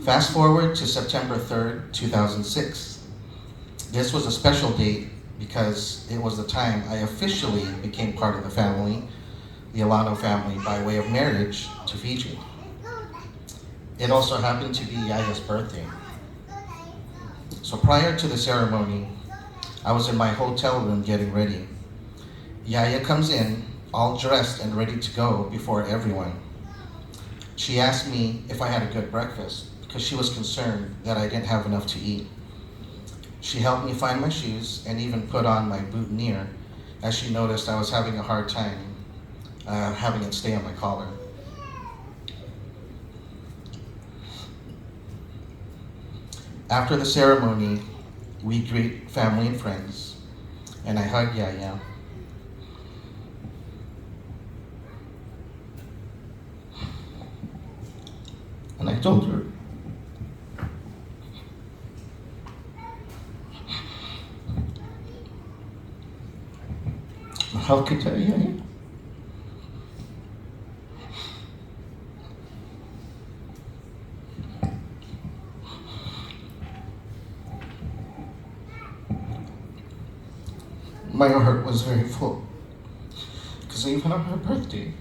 Fast forward to September 3rd, 2006. This was a special date because it was the time I officially became part of the family, the Alano family, by way of marriage to Fiji. It also happened to be Yaya's birthday. So prior to the ceremony, I was in my hotel room getting ready. Yaya comes in, all dressed and ready to go before everyone. She asked me if I had a good breakfast because she was concerned that I didn't have enough to eat. She helped me find my shoes and even put on my boutonniere as she noticed I was having a hard time having it stay on my collar. After the ceremony, we greet family and friends, and I hug Yaya. And I told her, "How could I, Yaya?" My heart was very full, because even on her birthday,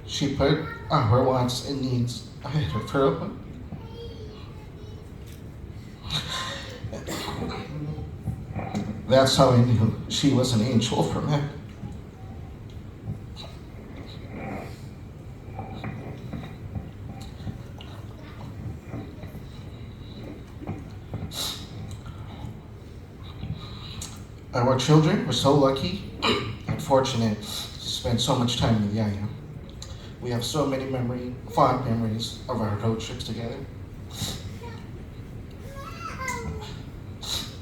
she put her wants and needs ahead of her own. That's how I knew she was an angel from heaven. Our children were so lucky and fortunate to spend so much time with Yaya. We have so many fond memories of our road trips together.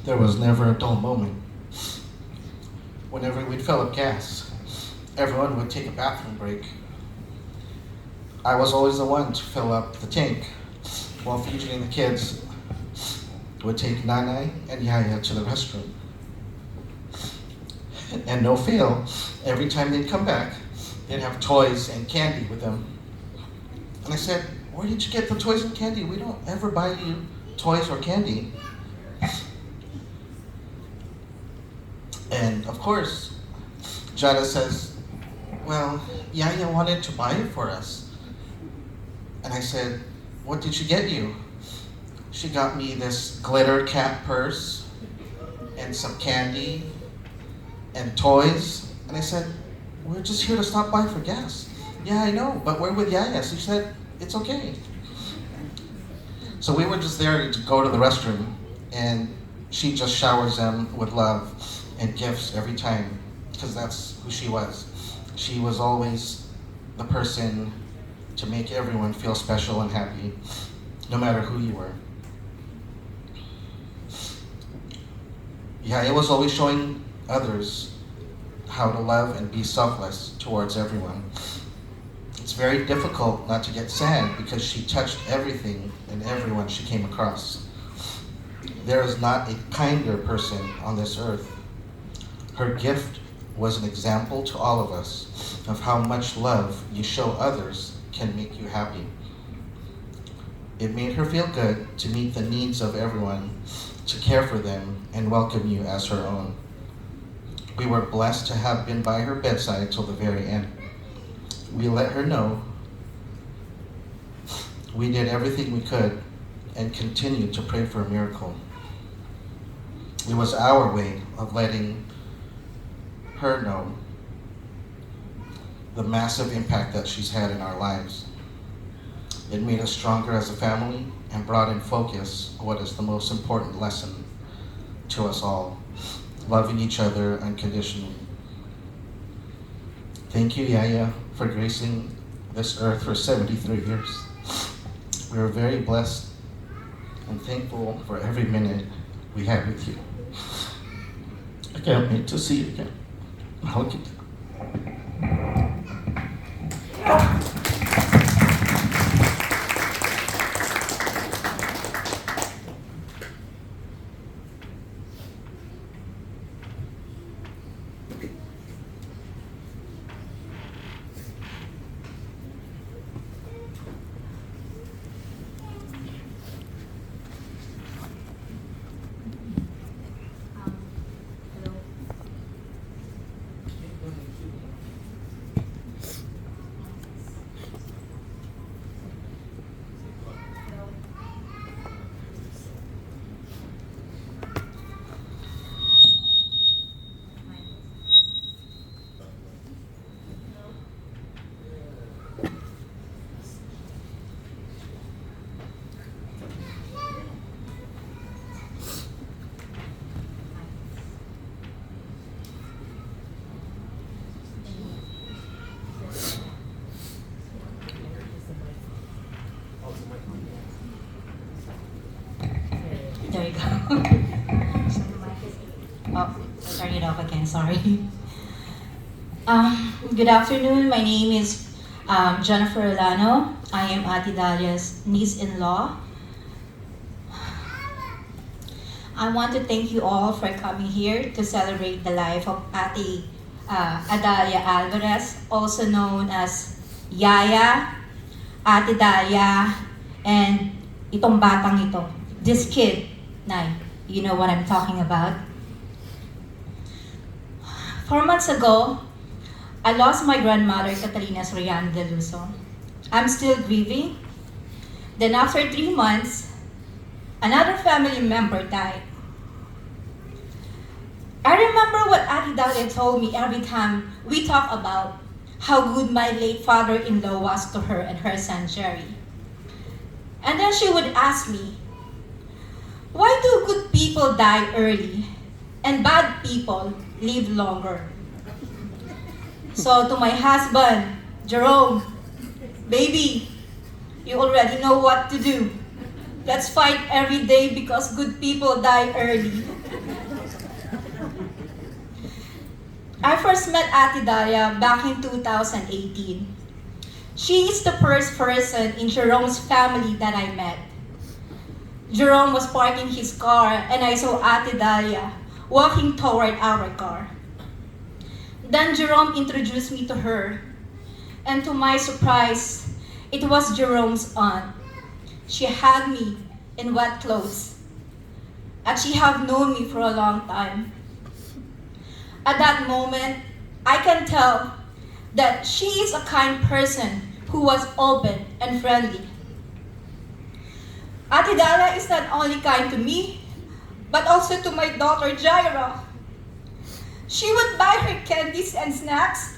There was never a dull moment. Whenever we'd fill up gas, everyone would take a bathroom break. I was always the one to fill up the tank while fidgeting the kids would take Nanay and Yaya to the restroom. And no fail, every time they'd come back, they'd have toys and candy with them. And I said, where did you get the toys and candy? We don't ever buy you toys or candy. And of course, Jada says, well, Yaya wanted to buy it for us. And I said, what did she get you? She got me this glitter cat purse and some candy and toys. And I said, we're just here to stop by for gas. Yeah, I know, but we're with Yaya. So she said, it's okay. So we were just there to go to the restroom, and she just showers them with love and gifts every time, because that's who she was. She was always the person to make everyone feel special and happy, no matter who you were. Yaya was always showing others how to love and be selfless towards everyone. It's very difficult not to get sad because she touched everything and everyone she came across. There is not a kinder person on this earth. Her gift was an example to all of us of how much love you show others can make you happy. It made her feel good to meet the needs of everyone, to care for them, and welcome you as her own. We were blessed to have been by her bedside till the very end. We let her know we did everything we could and continued to pray for a miracle. It was our way of letting her know the massive impact that she's had in our lives. It made us stronger as a family and brought in focus what is the most important lesson to us all: loving each other unconditionally. Thank you, Yaya, for gracing this earth for 73 years. We are very blessed and thankful for every minute we had with you. I can't wait to see you again. I'll get There you go. Oh, I'll turn it off again, sorry. Good afternoon, my name is Jennifer Olano. I am Ate Dalia's niece-in-law. I want to thank you all for coming here to celebrate the life of Ate Adalia Alvarez, also known as Yaya, Ate Dalia, and itong batang ito, this kid. Nay, you know what I'm talking about? 4 months ago, I lost my grandmother, Catalina Soriano de Luso. I'm still grieving. Then after 3 months, another family member died. I remember what Ate Dalia told me every time we talk about how good my late father-in-law was to her and her son Jerry. And then she would ask me, why do good people die early and bad people live longer. So to my husband, Jerome, baby, you already know what to do. Let's fight every day because good people die early. I first met Ate Dalia back in 2018. She is the first person in Jerome's family that I met. Jerome was parking his car and I saw Ate Dalia walking toward our car. Then Jerome introduced me to her, and to my surprise, it was Jerome's aunt. She hugged me in wet clothes, and she had known me for a long time. At that moment, I can tell that she is a kind person who was open and friendly. Ate Dara is not only kind to me, but also to my daughter Jaira. She would buy her candies and snacks,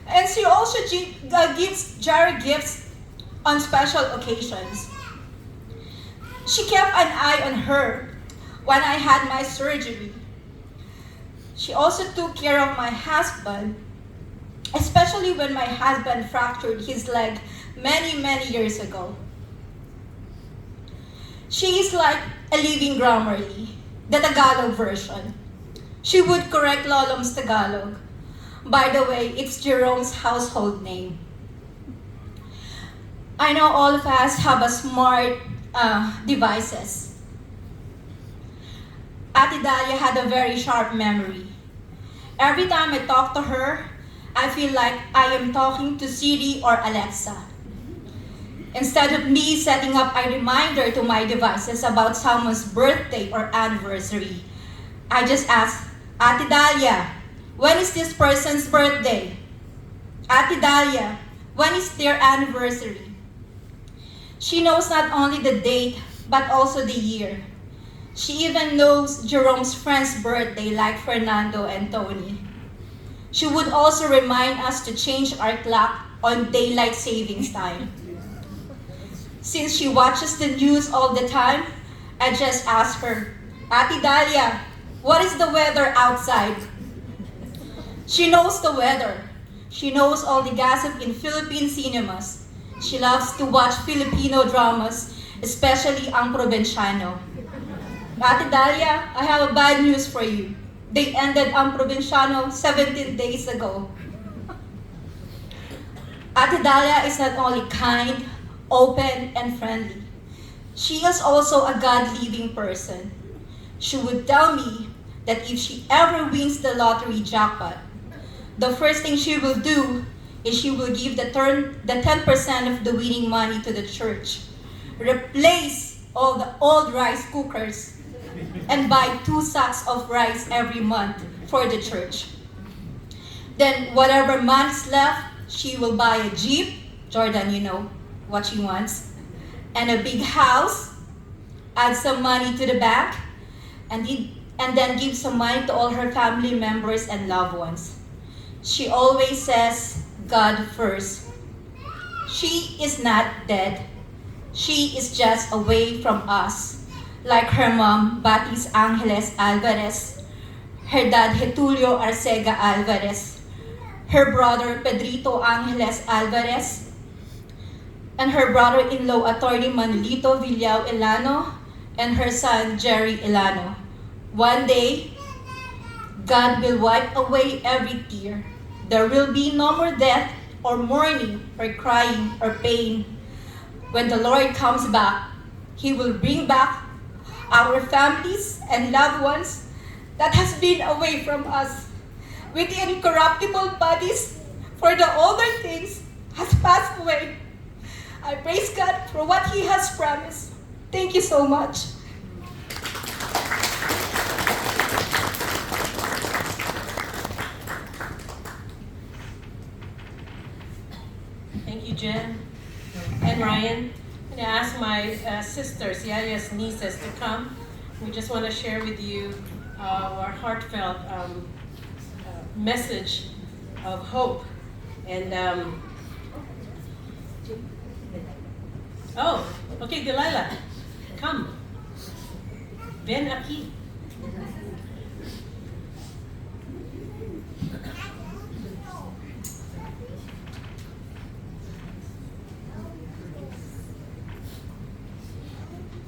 and she also gives Jaira gifts on special occasions. She kept an eye on her when I had my surgery. She also took care of my husband, especially when my husband fractured his leg many years ago. She is like a living Grammarly, the Tagalog version. She would correct Lolom's Tagalog. By the way, it's Jerome's household name. I know all of us have a smart devices. Ate Dalia had a very sharp memory. Every time I talk to her, I feel like I am talking to Siri or Alexa. Instead of me setting up a reminder to my devices about someone's birthday or anniversary, I just ask, Ate Dalia, when is this person's birthday? Ate Dalia, when is their anniversary? She knows not only the date, but also the year. She even knows Jerome's friend's birthday, like Fernando and Tony. She would also remind us to change our clock on daylight savings time. Since she watches the news all the time, I just ask her, Ate Dalia, what is the weather outside? She knows the weather. She knows all the gossip in Philippine cinemas. She loves to watch Filipino dramas, especially ang Provinciano. Ate Dalia, I have a bad news for you. They ended ang Provinciano 17 days ago. Ate Dalia is not only kind, open, and friendly. She is also a God-living person. She would tell me that if she ever wins the lottery jackpot, the first thing she will do is she will give the 10% of the winning money to the church, replace all the old rice cookers, and buy 2 sacks of rice every month for the church. Then whatever money's left, she will buy a Jeep, Jordan, you know what she wants, and a big house, add some money to the bank, and then give some money to all her family members and loved ones. She always says, God first. She is not dead. She is just away from us, like her mom, Batis Angeles Alvarez, her dad, Getulio Arcega Alvarez, her brother, Pedrito Angeles Alvarez, and her brother-in-law, attorney Manolito Villao Elano, and her son, Jerry Elano. One day, God will wipe away every tear. There will be no more death or mourning or crying or pain. When the Lord comes back, He will bring back our families and loved ones that has been away from us with the incorruptible bodies, for the older things has passed away. I praise God for what He has promised. Thank you so much. Thank you, Jen and Ryan. I'm going to ask my sisters, Yaya's nieces, to come. We just want to share with you our heartfelt message of hope. And, oh, okay, Delilah, come. Ven aquí.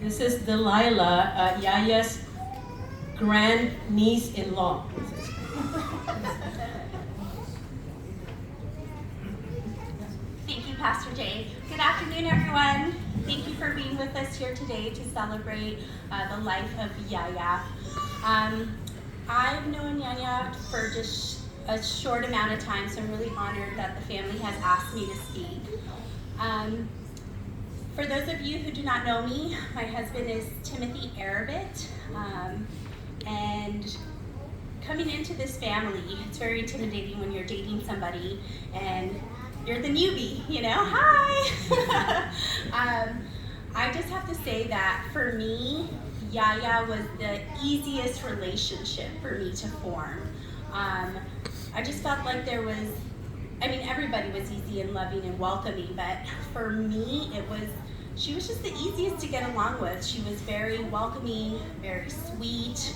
This is Delilah, Yaya's grand niece-in-law. Thank you, Pastor Jay. Good afternoon, everyone. Thank you for being with us here today to celebrate the life of Yaya. I've known Yaya for just a short amount of time, so I'm really honored that the family has asked me to speak. For those of you who do not know me, my husband is Timothy Arabit, and coming into this family, it's very intimidating when you're dating somebody and you're the newbie, you know, hi! I just have to say that for me, Yaya was the easiest relationship for me to form. I just felt like there was, I mean, everybody was easy and loving and welcoming, but for me, she was just the easiest to get along with. She was very welcoming, very sweet,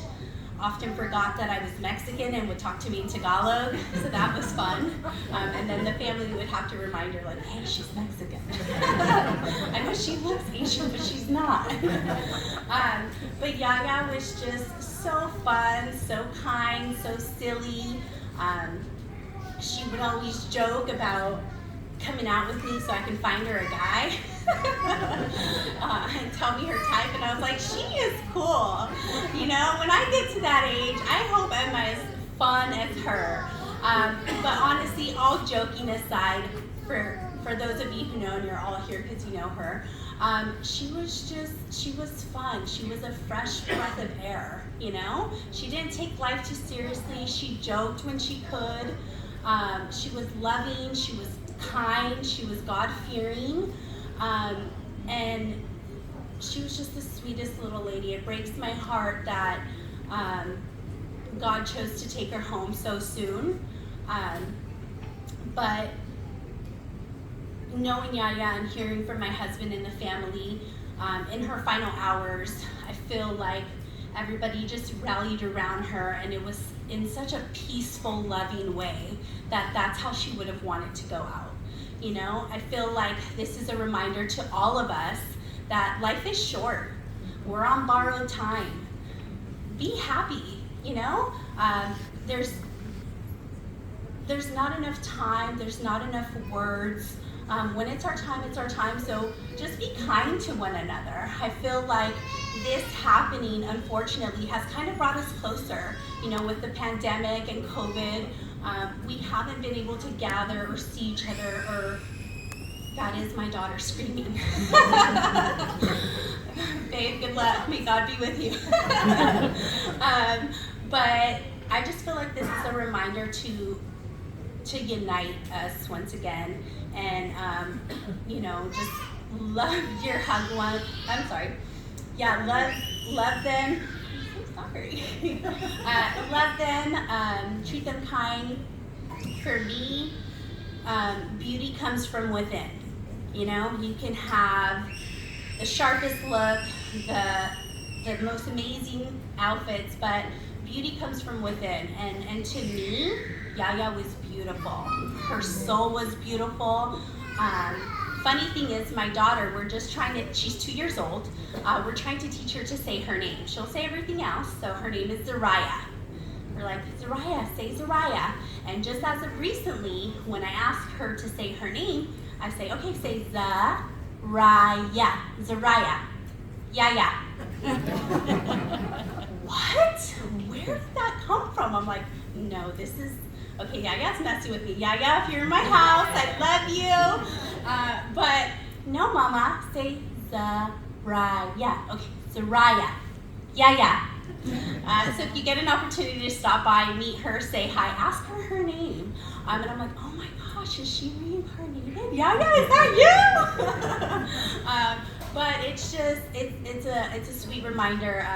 often forgot that I was Mexican and would talk to me in Tagalog, so that was fun. And then the family would have to remind her, like, hey, she's Mexican. I know she looks Asian, but she's not. But Yaya was just so fun, so kind, so silly. She would always joke about coming out with me so I can find her a guy and tell me her type, and I was like, she is cool. You know, when I get to that age, I hope I'm as fun as her. But honestly, all joking aside, for those of you who know, and you're all here because you know her, she was fun. She was a fresh breath of air, you know? She didn't take life too seriously. She joked when she could. She was loving, she was kind, she was God-fearing, and she was just the sweetest little lady. It breaks my heart that God chose to take her home so soon. But knowing Yaya and hearing from my husband and the family, in her final hours, I feel like everybody just rallied around her, and it was in such a peaceful, loving way that that's how she would have wanted to go out. You know, I feel like this is a reminder to all of us that life is short. We're on borrowed time. Be happy, you know? There's not enough time, there's not enough words. When it's our time, it's our time, so just be kind to one another. I feel like this happening, unfortunately, has kind of brought us closer. You know, with the pandemic and COVID, we haven't been able to gather or see each other, or that is my daughter screaming. Babe, good luck, may God be with you. But I just feel like this is a reminder to unite us once again, and you know, just love your hug one. I'm sorry. Yeah, love them. I'm so sorry. Love them. Treat them kind. For me, beauty comes from within. You know, you can have the sharpest look, the most amazing outfits, but beauty comes from within. And to me, Yaya was beautiful. Her soul was beautiful. Funny thing is, my daughter, she's 2 years old. We're trying to teach her to say her name. She'll say everything else, so her name is Zariah. We're like, Zariah, say Zariah. And just as of recently, when I ask her to say her name, I say, okay, say Zariah. Zariah. Yaya. What? Where did that come from? I'm like, no, this is, okay, Yaya's messing with me. Yaya, if you're in my house, I love you. But no, Mama, say Zariah. Okay, Zariah. Yaya. So if you get an opportunity to stop by, meet her, say hi, ask her name. And I'm like, oh my gosh, is she reincarnated? Yaya, is that you? But it's just, it's a sweet reminder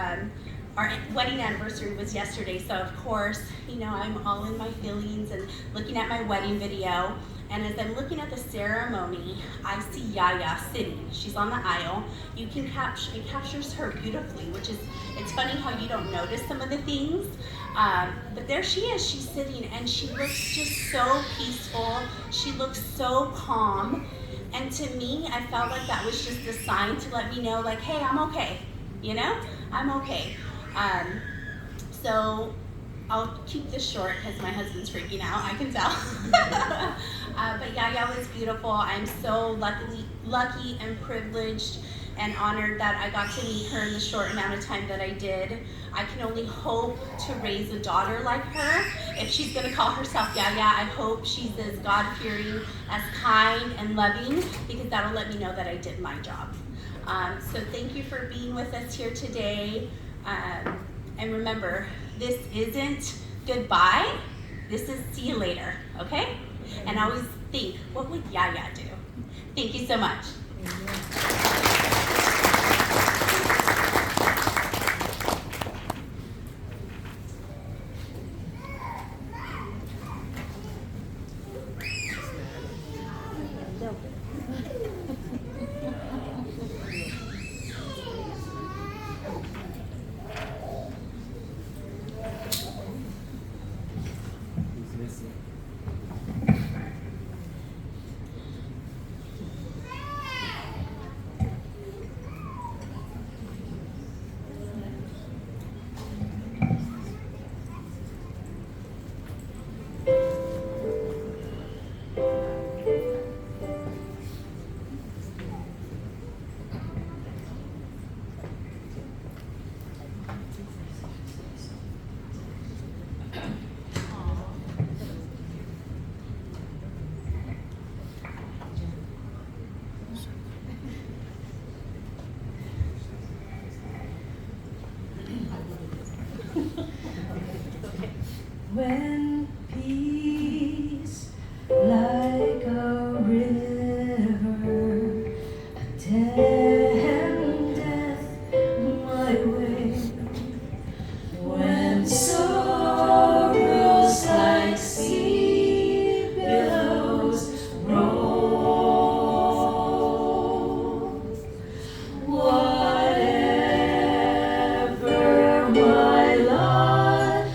our wedding anniversary was yesterday, so of course, I'm all in my feelings and looking at my wedding video. And as I'm looking at the ceremony, I see Yaya sitting. She's on the aisle. It captures her beautifully, it's funny how you don't notice some of the things. But there she is, she's sitting, and she looks just so peaceful. She looks so calm. And to me, I felt like that was just a sign to let me know, like, hey, I'm okay. I'm okay. So I'll keep this short because my husband's freaking out, I can tell. But Yaya was beautiful. I'm so lucky and privileged and honored that I got to meet her in the short amount of time that I did. I can only hope to raise a daughter like her. If she's gonna call herself Yaya, I hope she's as God-fearing, as kind and loving, because that'll let me know that I did my job. So thank you for being with us here today. And remember, this isn't goodbye, this is see you later, okay? And always think, what would Yaya do? Thank you so much. When peace like a river attend death my way, when sorrows like sea billows roll, whatever my lot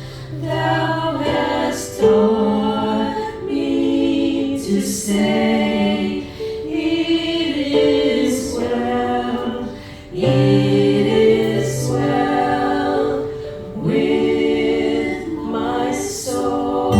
thou hast taught me to say, it is well, it is well with my soul.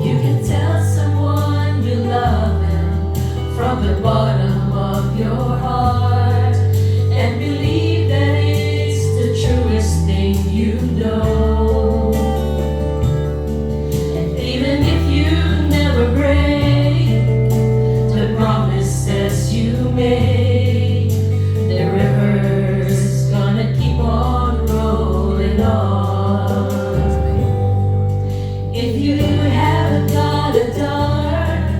You can tell someone you love them from the bottom of your heart and believe that it's the truest thing you know. And even if you never break the promises you made, the river's gonna keep on rolling on. If you haven't got a dollar,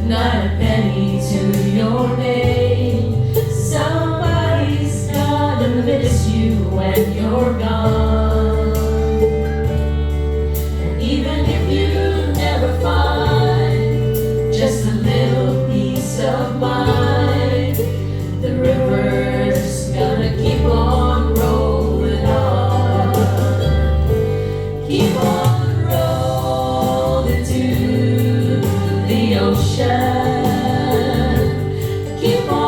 not a penny to your name, somebody's gonna miss you when you're gone. And even if you never find just a little peace of mind, the river's gonna keep on rolling on. Keep on rolling to the ocean. Keep on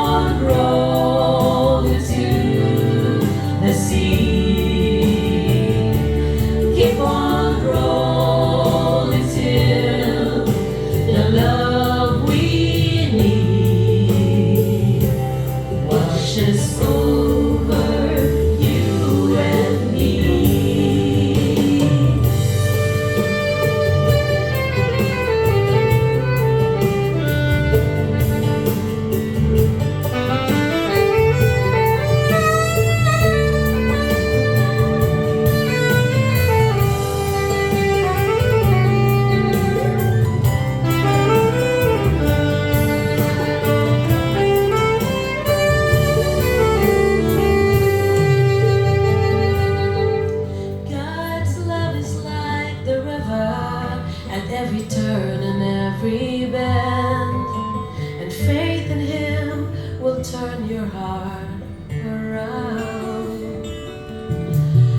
turn your heart around.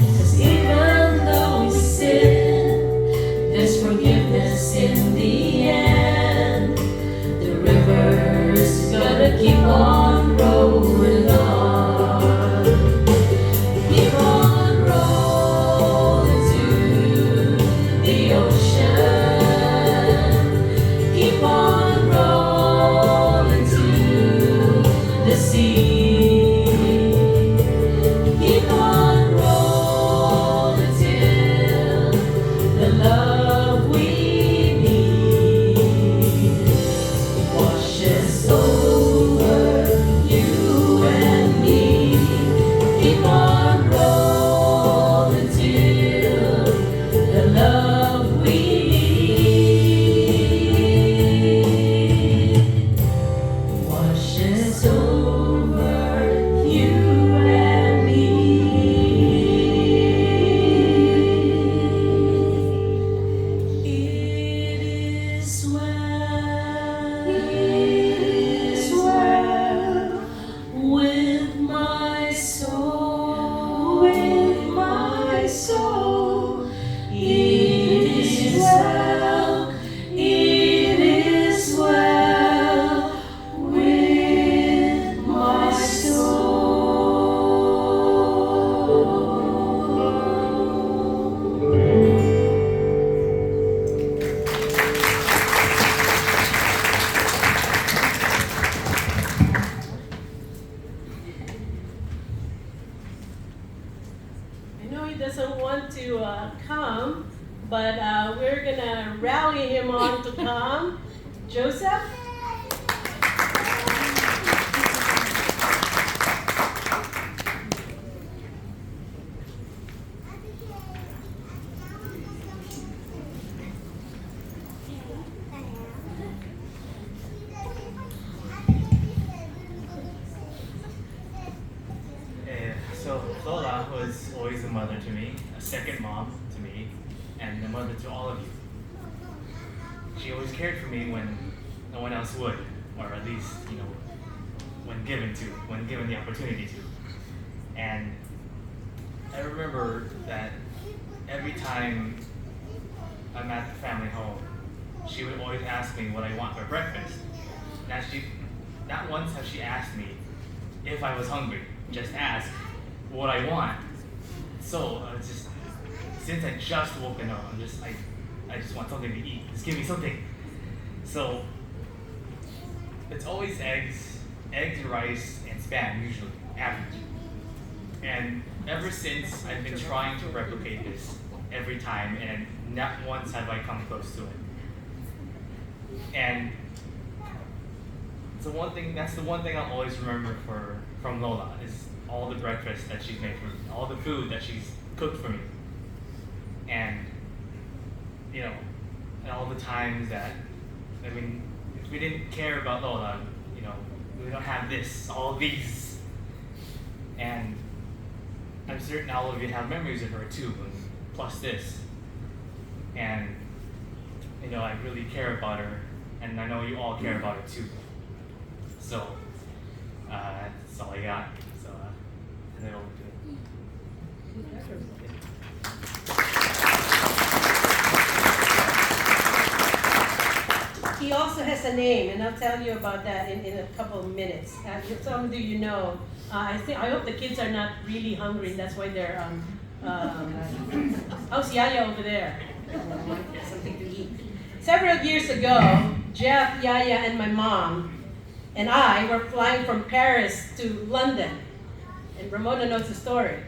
'Cause even though we sin, there's forgiveness in the end. The river's gonna keep on rolling on. Keep on rolling to the ocean. Keep on rolling to the sea. Keep on rolling till the love we need washes over you and me. Keep on rolling till the love we need washes over you and me. It is well, with my soul, with my soul. It is well, it is well with my soul. I know he doesn't want to come, but we're gonna rally him on to come. Joseph? So Lola was always a mother to me, a second mom to me, and a mother to all of you. She always cared for me when no one else would, or at least, when given the opportunity to. And I remember that every time I'm at the family home, she would always ask me what I want for breakfast. Not once has she asked me if I was hungry, just ask what I want. So since I just woken up, I just want something to eat. Just give me something. So it's always eggs and rice and spam usually, average. And ever since I've been trying to replicate this every time, and not once have I come close to it. And that's the one thing I'll always remember from Lola is all the breakfast that she's made for me, all the food that she's cooked for me. And and all the times that, if we didn't care about Lola, we don't have all these. And I'm certain all of you have memories of her too, and plus this. And I really care about her, and I know you all care about her too. So that's all I got. So and then over to He also has a name, and I'll tell you about that in a couple of minutes. Some of you know. I hope the kids are not really hungry. That's why they're. How's Yaya over there? Something to eat. Several years ago, Jeff, Yaya, and my mom and I were flying from Paris to London, and Ramona knows the story.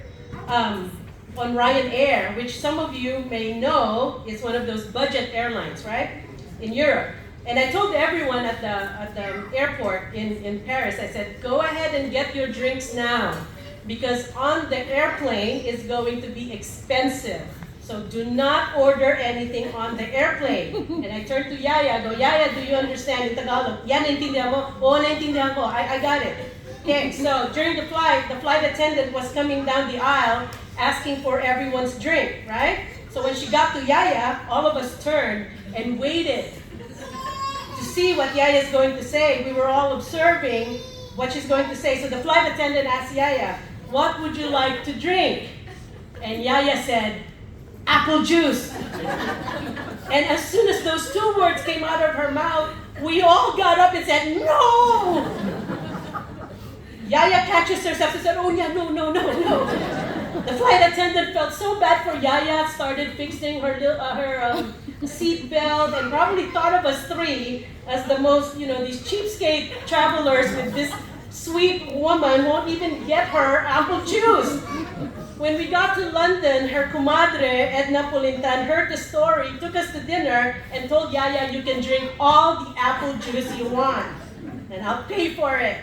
On Ryanair, which some of you may know is one of those budget airlines, right? In Europe. And I told everyone at the airport in Paris, I said, go ahead and get your drinks now, because on the airplane is going to be expensive. So do not order anything on the airplane. And I turned to Yaya, I go, Yaya, do you understand in Tagalog? Yan, naintindihan mo? Oo, naintindihan ko. I got it. Okay, so during the flight attendant was coming down the aisle asking for everyone's drink, right? So when she got to Yaya, all of us turned and waited to see what Yaya is going to say. We were all observing what she's going to say. So the flight attendant asked Yaya, "What would you like to drink?" And Yaya said, "Apple juice." And as soon as those two words came out of her mouth, we all got up and said, "No!" Yaya catches herself and said, "Oh yeah, no, no, no, no." The flight attendant felt so bad for Yaya, started fixing her seat belt, and probably thought of us three as the most, these cheapskate travelers with this sweet woman won't even get her apple juice. When we got to London, her comadre, Edna Pulintan, heard the story, took us to dinner, and told Yaya, "You can drink all the apple juice you want, and I'll pay for it."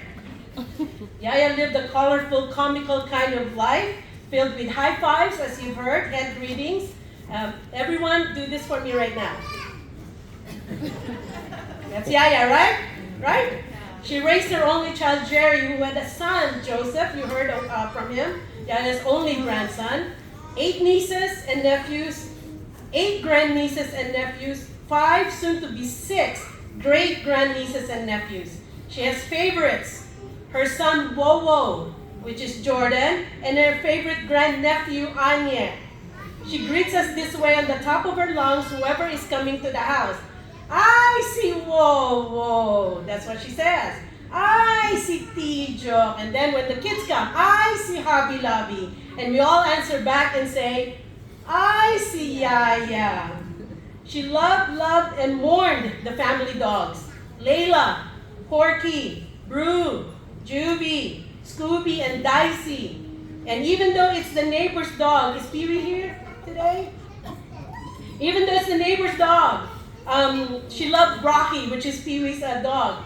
Yaya lived a colorful, comical kind of life, filled with high fives, as you've heard, and greetings. Everyone, do this for me right now. That's Yaya, right? Right? She raised her only child, Jerry, who had a son, Joseph. You heard from him. Yaya's only grandson. 8 nieces and nephews. 8 grandnieces and nephews. 5, soon to be 6, great grandnieces and nephews. She has favorites. Her son, Wowo, which is Jordan, and her favorite grandnephew, Anya. She greets us this way on the top of her lungs, whoever is coming to the house. "I see Wowo." That's what she says. "I see Tijo." And then when the kids come, "I see Hobby Lobby." And we all answer back and say, "I see Yaya." She loved, and mourned the family dogs. Layla, Porky, Brew, Juby, Scooby, and Dicey. And even though it's the neighbor's dog, is Pee-wee here today? Even though it's the neighbor's dog, she loved Rocky, which is Pee-wee's dog,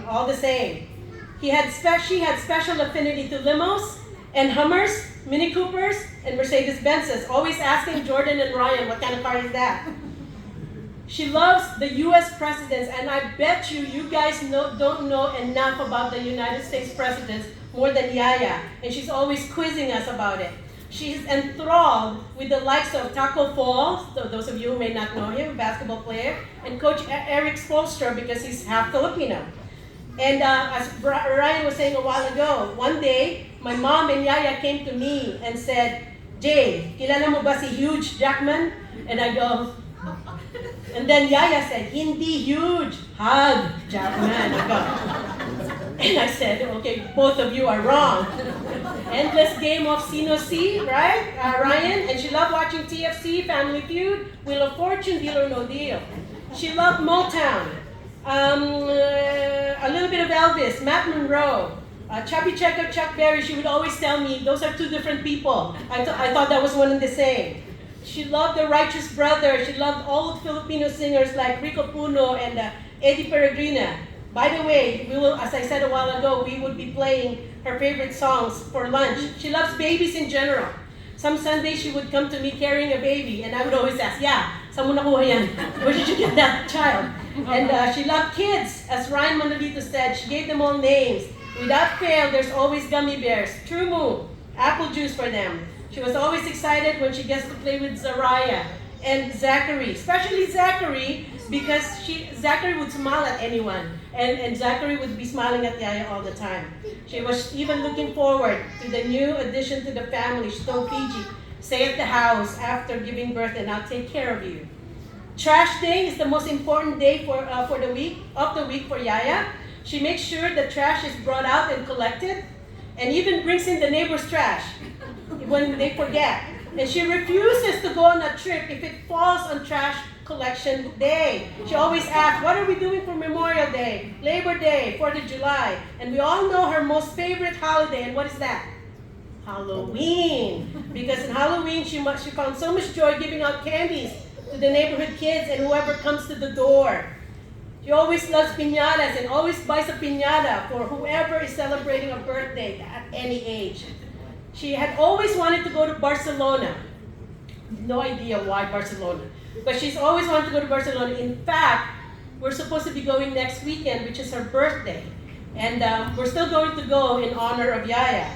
all the same. She had special affinity to limos and Hummers, Mini Coopers, and Mercedes Benzes, always asking Jordan and Ryan, "What kind of car is that?" She loves the U.S. presidents, and I bet you guys don't know enough about the United States presidents more than Yaya, and she's always quizzing us about it. She's enthralled with the likes of Taco Fall, so those of you who may not know him, basketball player, and Coach Eric Spoelstra because he's half Filipino. And as Ryan was saying a while ago, one day, my mom and Yaya came to me and said, "Jay, kilala mo ba si Huge Jackman?" And I go, and then Yaya said, "Hindi huge, Hug Jackman." I go, and I said, "Okay, both of you are wrong." Endless game of Sino C, right, Ryan? And she loved watching TFC, Family Feud, Wheel of Fortune, Deal or No Deal. She loved Motown, a little bit of Elvis, Matt Monroe, Chubby Checker, Chuck Berry. She would always tell me, those are 2 different people. I thought that was one and the same. She loved the Righteous Brothers. She loved old Filipino singers like Rico Puno and Eddie Peregrina. By the way, we will, as I said a while ago, we would be playing her favorite songs for lunch. She loves babies in general. Some Sundays she would come to me carrying a baby, and I would always ask, "Yeah, saan mo nakuha yan? Where did you get that child?" And she loved kids. As Ryan Monolito said, she gave them all names. Without fail, there's always gummy bears, True Moo, apple juice for them. She was always excited when she gets to play with Zariah and Zachary, especially Zachary, because Zachary would smile at anyone, and Zachary would be smiling at Yaya all the time. She was even looking forward to the new addition to the family. She told Fiji, "Stay at the house after giving birth and I'll take care of you." Trash day is the most important day for the week for Yaya. She makes sure the trash is brought out and collected, and even brings in the neighbor's trash when they forget. And she refuses to go on a trip if it falls on trash collection day. She always asks, "What are we doing for Memorial Day, Labor Day, 4th of July?" And we all know her most favorite holiday, and what is that? Halloween. Because in Halloween, she found so much joy giving out candies to the neighborhood kids and whoever comes to the door. She always loves piñatas and always buys a piñata for whoever is celebrating a birthday at any age. She had always wanted to go to Barcelona. No idea why Barcelona. But she's always wanted to go to Barcelona. In fact, we're supposed to be going next weekend, which is her birthday. And we're still going to go in honor of Yaya.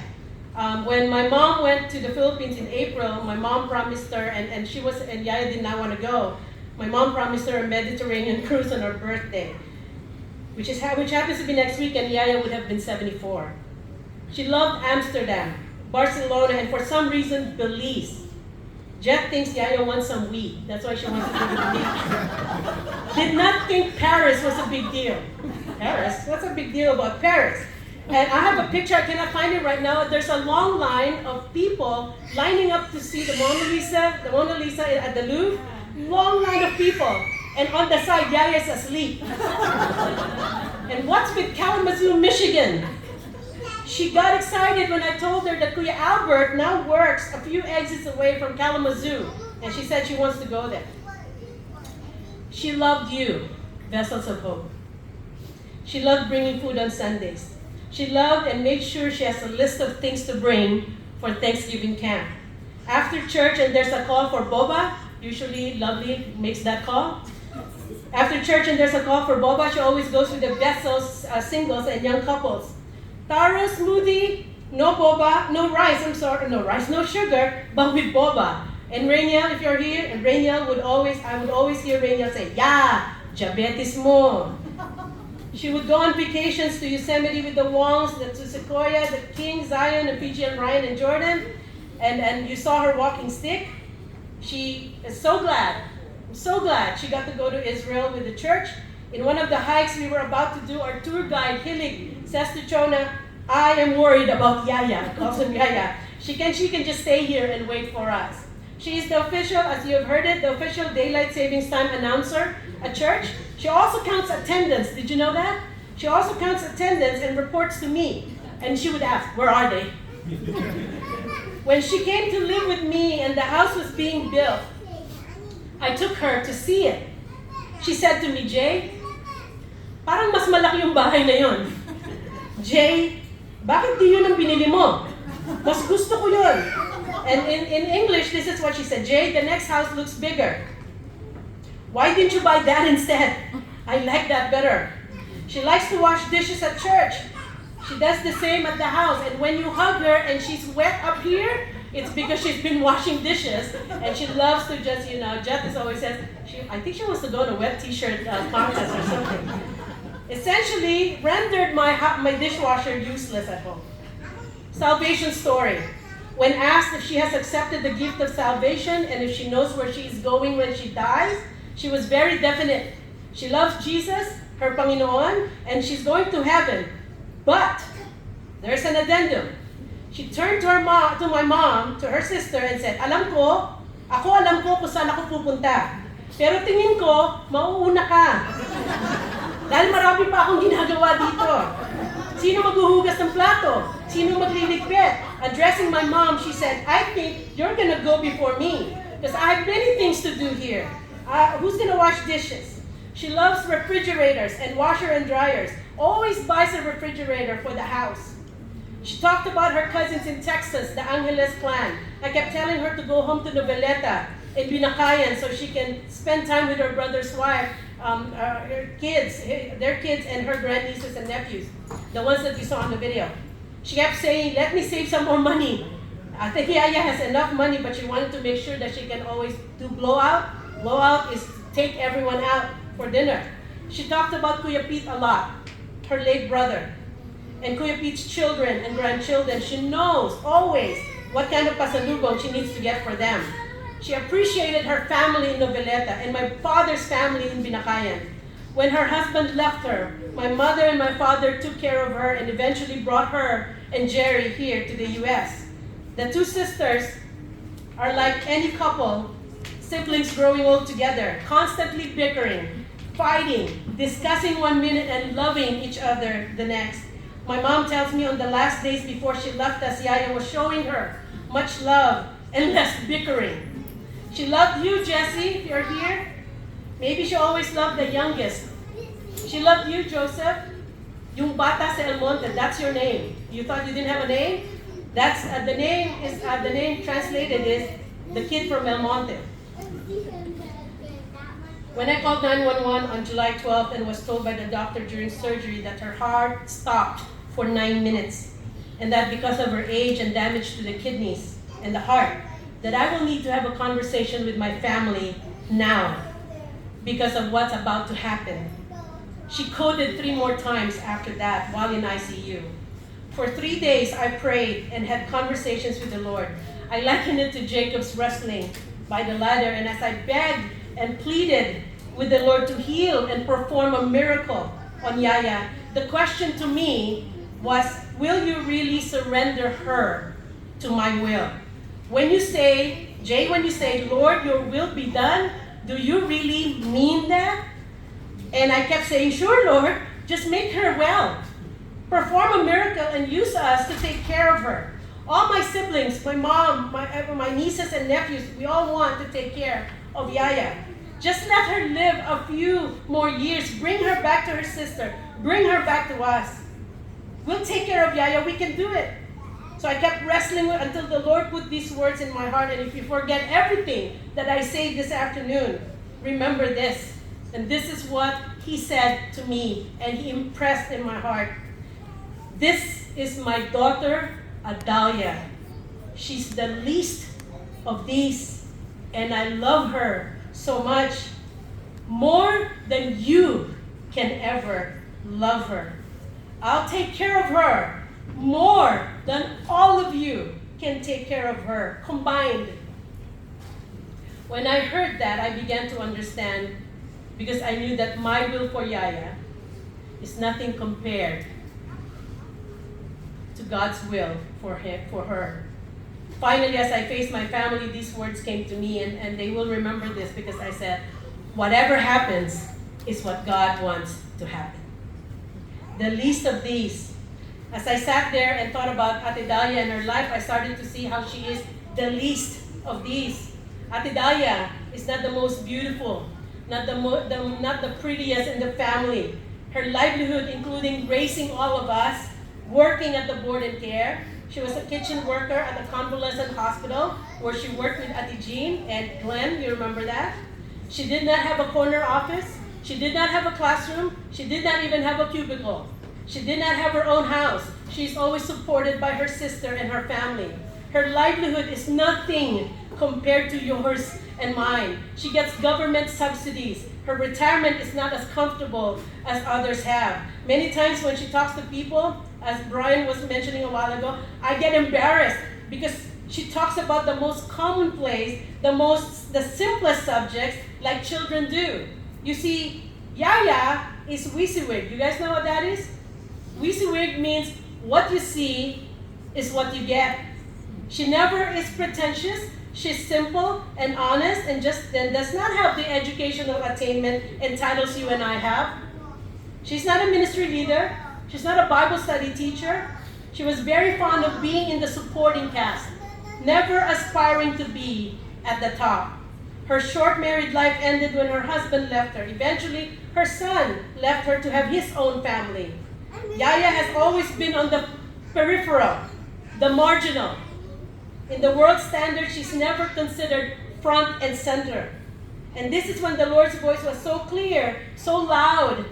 When my mom went to the Philippines in April, my mom promised her, and Yaya did not want to go. My mom promised her a Mediterranean cruise on her birthday. which happens to be next week, and Yaya would have been 74. She loved Amsterdam, Barcelona, and for some reason, Belize. Jeff thinks Yaya wants some weed. That's why she wants to go to the beach. Did not think Paris was a big deal. Paris? What's a big deal about Paris? And I have a picture, I cannot find it right now. There's a long line of people lining up to see the Mona Lisa at the Louvre. Long line of people. And on the side, Yaya's asleep. And what's with Kalamazoo, Michigan? She got excited when I told her that Kuya Albert now works a few exits away from Kalamazoo. And she said she wants to go there. She loved you, Vessels of Hope. She loved bringing food on Sundays. She loved and made sure she has a list of things to bring for Thanksgiving camp. After church and there's a call for boba, usually Lovely makes that call. After church and there's a call for boba, she always goes with the Vessels singles and young couples. Taro smoothie, no boba, no rice, no sugar, but with boba. And Rainiel, if you're here, and I would always hear Rainiel say, "Yeah, diabetes mo." She would go on vacations to Yosemite with the Wongs, to Sequoia, the King, Zion, and PG and Ryan and Jordan. And you saw her walking stick. She is so glad. I'm so glad she got to go to Israel with the church. In one of the hikes we were about to do, our tour guide, Hilig, says to Chona, "I am worried about Yaya." Calls him Yaya. She can just stay here and wait for us. She is the official, as you have heard it, the official daylight savings time announcer at church. She also counts attendance. Did you know that? She also counts attendance and reports to me. And she would ask, "Where are they?" When she came to live with me and the house was being built, I took her to see it. She said to me, "Jay, parang mas malaki yung bahay na yun." "Jay, bakit di yun ang binili mo? Mas gusto ko yun." And in English, this is what she said, "Jay, the next house looks bigger. Why didn't you buy that instead? I like that better." She likes to wash dishes at church. She does the same at the house. And when you hug her and she's wet up here, it's because she's been washing dishes. And she loves to just, Jeff always says, I think she wants to go to a wet t-shirt contest or something. Essentially, rendered my dishwasher useless at home. Salvation story. When asked if she has accepted the gift of salvation and if she knows where she is going when she dies, she was very definite. She loves Jesus, her Panginoon, and she's going to heaven. But there's an addendum. She turned to my mom, to her sister, and said, alam ko kung saan ako pupunta. Pero tingin ko, mauuna ka. Dahil marami pa akong ginagawa dito. Sino maghuhugas ng plato? Sino magliligpit?" Addressing my mom, she said, "I think you're gonna go before me, because I have many things to do here. Who's gonna wash dishes?" She loves refrigerators and washer and dryers. Always buys a refrigerator for the house. She talked about her cousins in Texas, the Angeles clan. I kept telling her to go home to Noveleta in Binakayan so she can spend time with her brother's wife, her kids, their kids, and her grandnieces and nephews, the ones that you saw in the video. She kept saying, "Let me save some more money." I think Yaya has enough money, but she wanted to make sure that she can always do blowout. Blowout is take everyone out for dinner. She talked about Kuya Pete a lot, her late brother, and Kuya Pete's children and grandchildren. She knows always what kind of pasalubong she needs to get for them. She appreciated her family in Noveleta and my father's family in Binakayan. When her husband left her, my mother and my father took care of her and eventually brought her and Jerry here to the US. The two sisters are like any couple, siblings growing old together, constantly bickering, fighting, discussing one minute and loving each other the next. My mom tells me on the last days before she left us, Yaya was showing her much love and less bickering. She loved you, Jessie, if you're here. Maybe she always loved the youngest. She loved you, Joseph. Yung bata sa El Monte, that's your name. You thought you didn't have a name? That's the name translated is the kid from El Monte. When I called 911 on July 12th and was told by the doctor during surgery that her heart stopped for 9 minutes, and that because of her age and damage to the kidneys and the heart, that I will need to have a conversation with my family now because of what's about to happen. She coded 3 more times after that while in ICU. For 3 days, I prayed and had conversations with the Lord. I likened it to Jacob's wrestling by the ladder, and as I begged and pleaded with the Lord to heal and perform a miracle on Yaya, the question to me was, will you really surrender her to my will? When you say, Lord, your will be done, do you really mean that? And I kept saying, sure, Lord, just make her well. Perform a miracle and use us to take care of her. All my siblings, my mom, my nieces and nephews, we all want to take care of Yaya. Just let her live a few more years. Bring her back to her sister. Bring her back to us. We'll take care of Yaya. We can do it. So I kept wrestling until the Lord put these words in my heart. And if you forget everything that I say this afternoon, remember this. And this is what He said to me, and He impressed in my heart. This is my daughter, Adalia. She's the least of these, and I love her so much, more than you can ever love her. I'll take care of her more than all of you can take care of her combined. When I heard that, I began to understand, because I knew that my will for Yaya is nothing compared to God's will for her. Finally, as I faced my family, these words came to me, and they will remember this, because I said, whatever happens is what God wants to happen. The least of these. As I sat there and thought about Ate Dalia and her life, I started to see how she is the least of these. Ate Dalia is not the most beautiful, not the prettiest in the family. Her livelihood, including raising all of us, working at the board and care. She was a kitchen worker at the convalescent hospital where she worked with Ate Jean and Glenn, you remember that? She did not have a corner office. She did not have a classroom. She did not even have a cubicle. She did not have her own house. She's always supported by her sister and her family. Her livelihood is nothing compared to yours and mine. She gets government subsidies. Her retirement is not as comfortable as others have. Many times when she talks to people, as Brian was mentioning a while ago, I get embarrassed because she talks about the most commonplace, the simplest subjects like children do. You see, Yaya is Wisiwig. You guys know what that is? Wisiwig means what you see is what you get. She never is pretentious. She's simple and honest and does not have the educational attainment and titles you and I have. She's not a ministry leader. She's not a Bible study teacher. She was very fond of being in the supporting cast, never aspiring to be at the top. Her short married life ended when her husband left her. Eventually, her son left her to have his own family. Yaya has always been on the peripheral, the marginal. In the world standard, she's never considered front and center. And this is when the Lord's voice was so clear, so loud,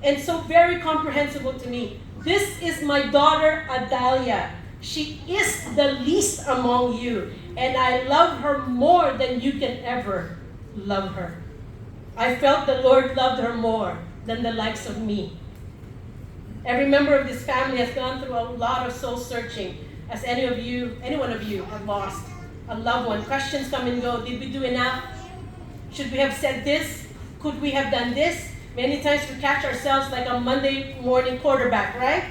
and so very comprehensible to me. This is my daughter, Adalia. She is the least among you, and I love her more than you can ever love her. I felt the Lord loved her more than the likes of me. Every member of this family has gone through a lot of soul searching. As any one of you have lost a loved one. Questions come and go. Did we do enough? Should we have said this? Could we have done this? Many times we catch ourselves like a Monday morning quarterback, right?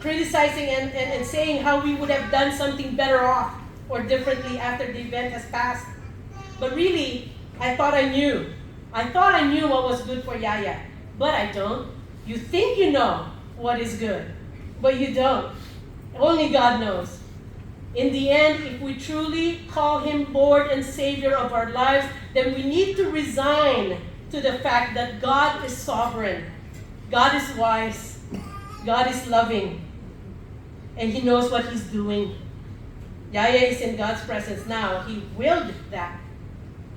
Criticizing and saying how we would have done something better off or differently after the event has passed. But really, I thought I knew. I thought I knew what was good for Yaya. But I don't. You think you know what is good, but you don't. Only God knows. In the end, if we truly call Him Lord and Savior of our lives, then we need to resign to the fact that God is sovereign, God is wise, God is loving, and He knows what He's doing. Yaya is in God's presence now. He willed that.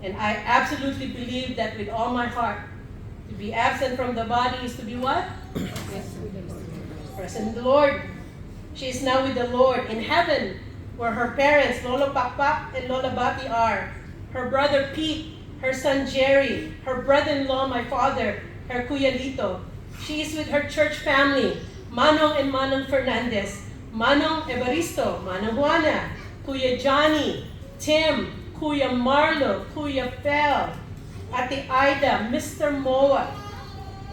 And I absolutely believe that with all my heart. To be absent from the body is to be what? Present in the Lord. She is now with the Lord in heaven, where her parents, Lolo Pakpak and Lola Bati, are. Her brother Pete, her son Jerry, her brother-in-law, my father, her Kuya Lito. She is with her church family, Manong and Manong Fernandez, Manong Evaristo, Manong Juana, Kuya Johnny, Tim, Kuya Marlo, Kuya Fel, Ate Ida, Mr. Moa.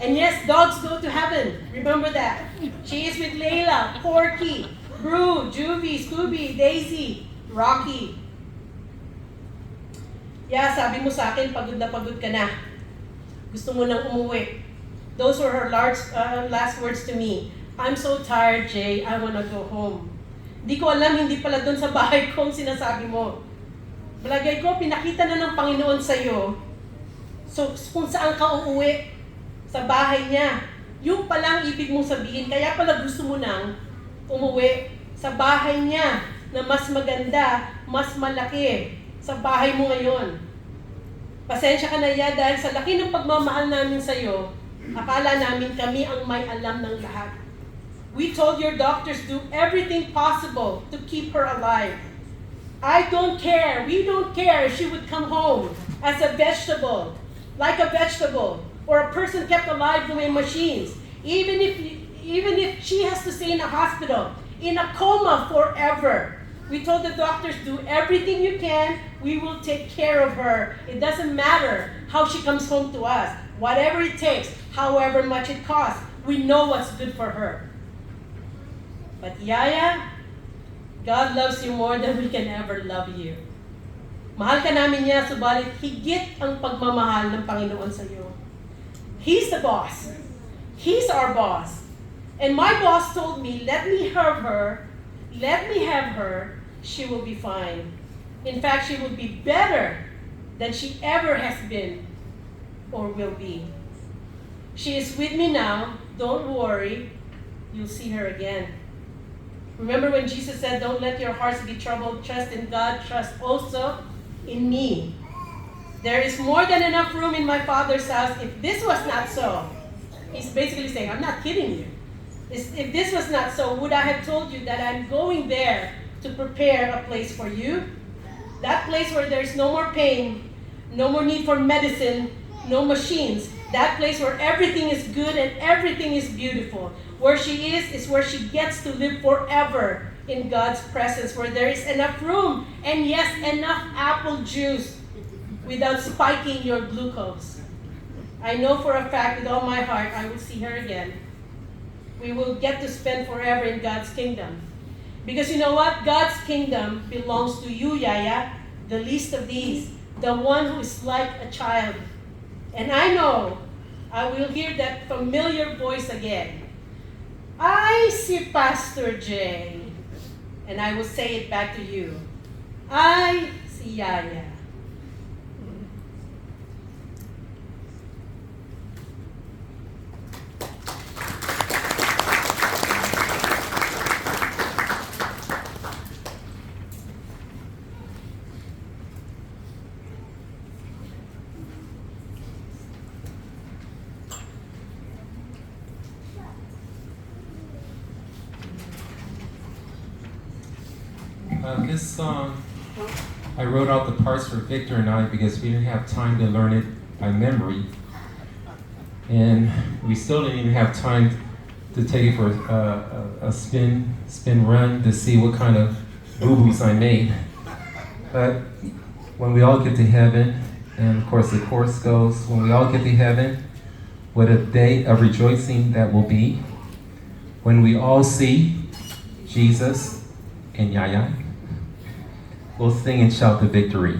And yes, dogs go to heaven. Remember that. She is with Layla, Porky, Brew, Juvie, Scooby, Daisy, Rocky. Yeah, sabi mo sa akin, pagod na pagod ka na. Gusto mo nang umuwi. Those were her last words to me. I'm so tired, Jay. I wanna go home. Di ko alam, hindi pala doon sa bahay ko ang sinasabi mo. Balagay ko, pinakita na ng Panginoon sa'yo. So, kung saan ka uuwi, sa bahay niya. Yung palang ibig mong sabihin, kaya pala gusto mo nang umuwi sa bahay niya na mas maganda, mas malaki sa bahay mo ngayon. Pasensya ka na, Ya, dahil sa laki ng pagmamahal namin sa'yo, akala namin kami ang may alam ng lahat. We told your doctors do everything possible to keep her alive. I don't care, we don't care if she would come home as a vegetable, like a vegetable, or a person kept alive by machines. Even if she has to stay in a hospital, in a coma forever. We told the doctors, do everything you can, we will take care of her. It doesn't matter how she comes home to us. Whatever it takes, however much it costs, we know what's good for her. But Yaya, God loves you more than we can ever love you. Mahal ka namin niya, subalit higit ang pagmamahal ng Panginoon sa iyo. He's the boss. He's our boss. And my boss told me, let me have her, she will be fine. In fact, she will be better than she ever has been or will be. She is with me now, don't worry, you'll see her again. Remember when Jesus said, don't let your hearts be troubled, trust in God, trust also in me. There is more than enough room in my Father's house. If this was not so, he's basically saying, I'm not kidding you. If this was not so, would I have told you that I'm going there to prepare a place for you? That place where there's no more pain, no more need for medicine, no machines. That place where everything is good and everything is beautiful. Where she is where she gets to live forever in God's presence, where there is enough room and yes, enough apple juice without spiking your glucose. I know for a fact with all my heart I will see her again. We will get to spend forever in God's kingdom. Because you know what? God's kingdom belongs to you, Yaya, the least of these, the one who is like a child. And I know I will hear that familiar voice again. I see Pastor J. And I will say it back to you. I see Yaya. This song, I wrote out the parts for Victor and I because we didn't have time to learn it by memory. And we still didn't even have time to take it for a spin run to see what kind of boo-boos I made. But when we all get to heaven, and of course the chorus goes, when we all get to heaven, what a day of rejoicing that will be. When we all see Jesus and Yaya, we'll sing and shout the victory.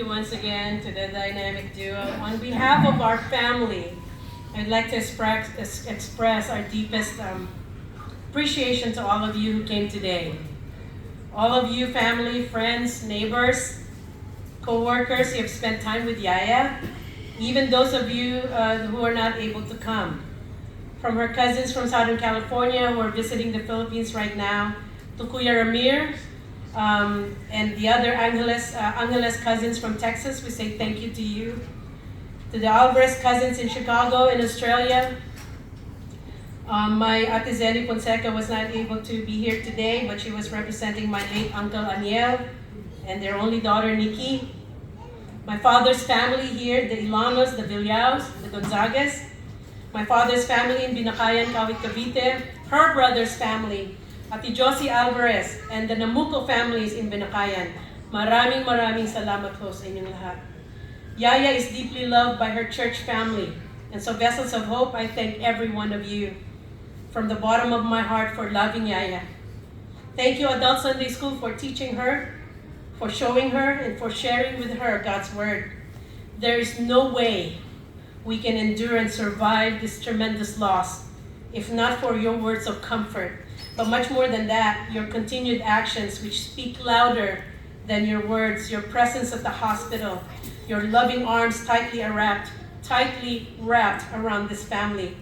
you once again to the dynamic duo. On behalf of our family, I'd like to express our deepest appreciation to all of you who came today. All of you, family, friends, neighbors, co-workers, you have spent time with Yaya. Even those of you who are not able to come. From her cousins from Southern California who are visiting the Philippines right now, to Kuya Ramir, and the other Angeles cousins from Texas, we say thank you to you. To the Alvarez cousins in Chicago, in Australia, my Ate Zeni Fonseca was not able to be here today, but she was representing my late Uncle Aniel and their only daughter Nikki. My father's family here, the Ilanos, the Villaos, the Gonzagas. My father's family in Binakayan, Kawit, Cavite. Her brother's family, Ate Josie Alvarez, and the Namuco families in Binakayan. Maraming salamat po sa inyong lahat. Yaya is deeply loved by her church family. And so Vessels of Hope, I thank every one of you from the bottom of my heart for loving Yaya. Thank you, Adult Sunday School, for teaching her, for showing her, and for sharing with her God's Word. There is no way we can endure and survive this tremendous loss if not for your words of comfort. But much more than that, your continued actions which speak louder than your words, your presence at the hospital, your loving arms tightly wrapped around this family.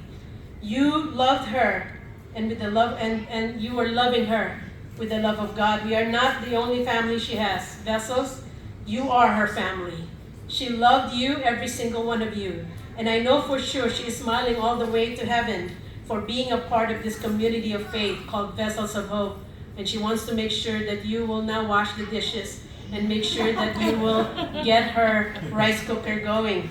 You loved her and with the love and you were loving her with the love of God. We are not the only family she has. Vessels, you are her family. She loved you, every single one of you. And I know for sure she is smiling all the way to heaven for being a part of this community of faith called Vessels of Hope. And she wants to make sure that you will now wash the dishes and make sure that you will get her rice cooker going.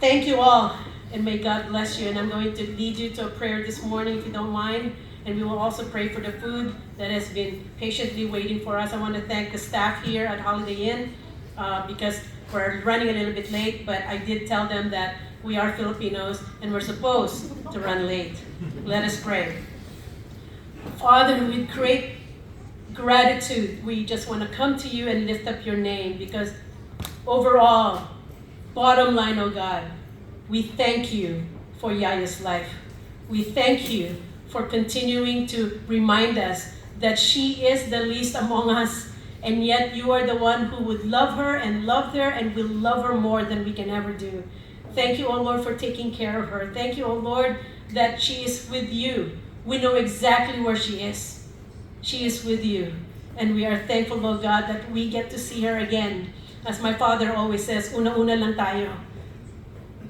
Thank you all, and may God bless you. And I'm going to lead you to a prayer this morning, if you don't mind. And we will also pray for the food that has been patiently waiting for us. I want to thank the staff here at Holiday Inn because we're running a little bit late, but I did tell them that we are Filipinos and we're supposed to run late. Let us pray. Father, with great gratitude, we just want to come to you and lift up your name because overall, bottom line, oh God, we thank you for Yaya's life. We thank you for continuing to remind us that she is the least among us, and yet you are the one who would love her and loved her and will love her more than we can ever do. Thank you, O Lord, for taking care of her. Thank you, O Lord, that she is with you. We know exactly where she is. She is with you. And we are thankful, Lord God, that we get to see her again. As my father always says, una-una lang tayo.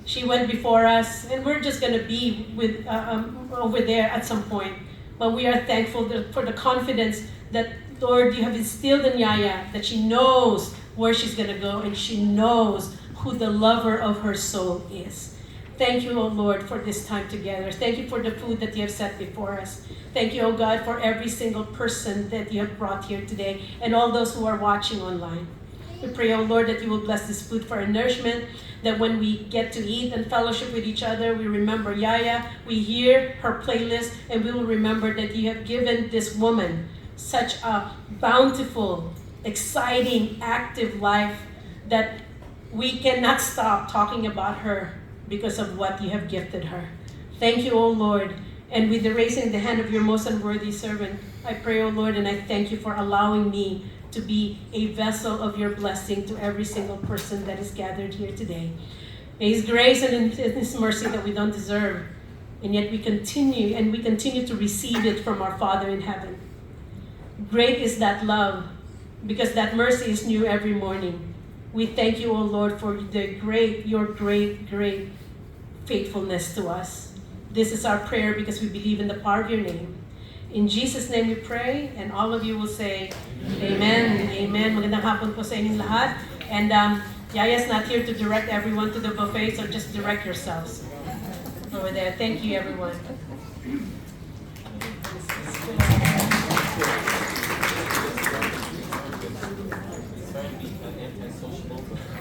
She went before us, and we're just going to be with over there at some point. But we are thankful for the confidence that, Lord, you have instilled in Yaya, that she knows where she's going to go, and she knows who the lover of her soul is. Thank you, O Lord, for this time together. Thank you for the food that you have set before us. Thank you, O God, for every single person that you have brought here today, and all those who are watching online. We pray, O Lord, that you will bless this food for our nourishment, that when we get to eat and fellowship with each other, we remember Yaya, we hear her playlist, and we will remember that you have given this woman such a bountiful, exciting, active life that we cannot stop talking about her because of what you have gifted her. Thank you, O Lord. And with the raising the hand of your most unworthy servant, I pray, O Lord, and I thank you for allowing me to be a vessel of your blessing to every single person that is gathered here today. May His grace and His mercy that we don't deserve, and yet we continue to receive it from our Father in heaven. Great is that love, because that mercy is new every morning. We thank you, O Lord, for your great faithfulness to us. This is our prayer because we believe in the power of your name. In Jesus' name we pray, and all of you will say, Amen. Amen. Magandang hapon po sa inyong lahat. And Yaya's not here to direct everyone to the buffet, so just direct yourselves over there. Thank you, everyone.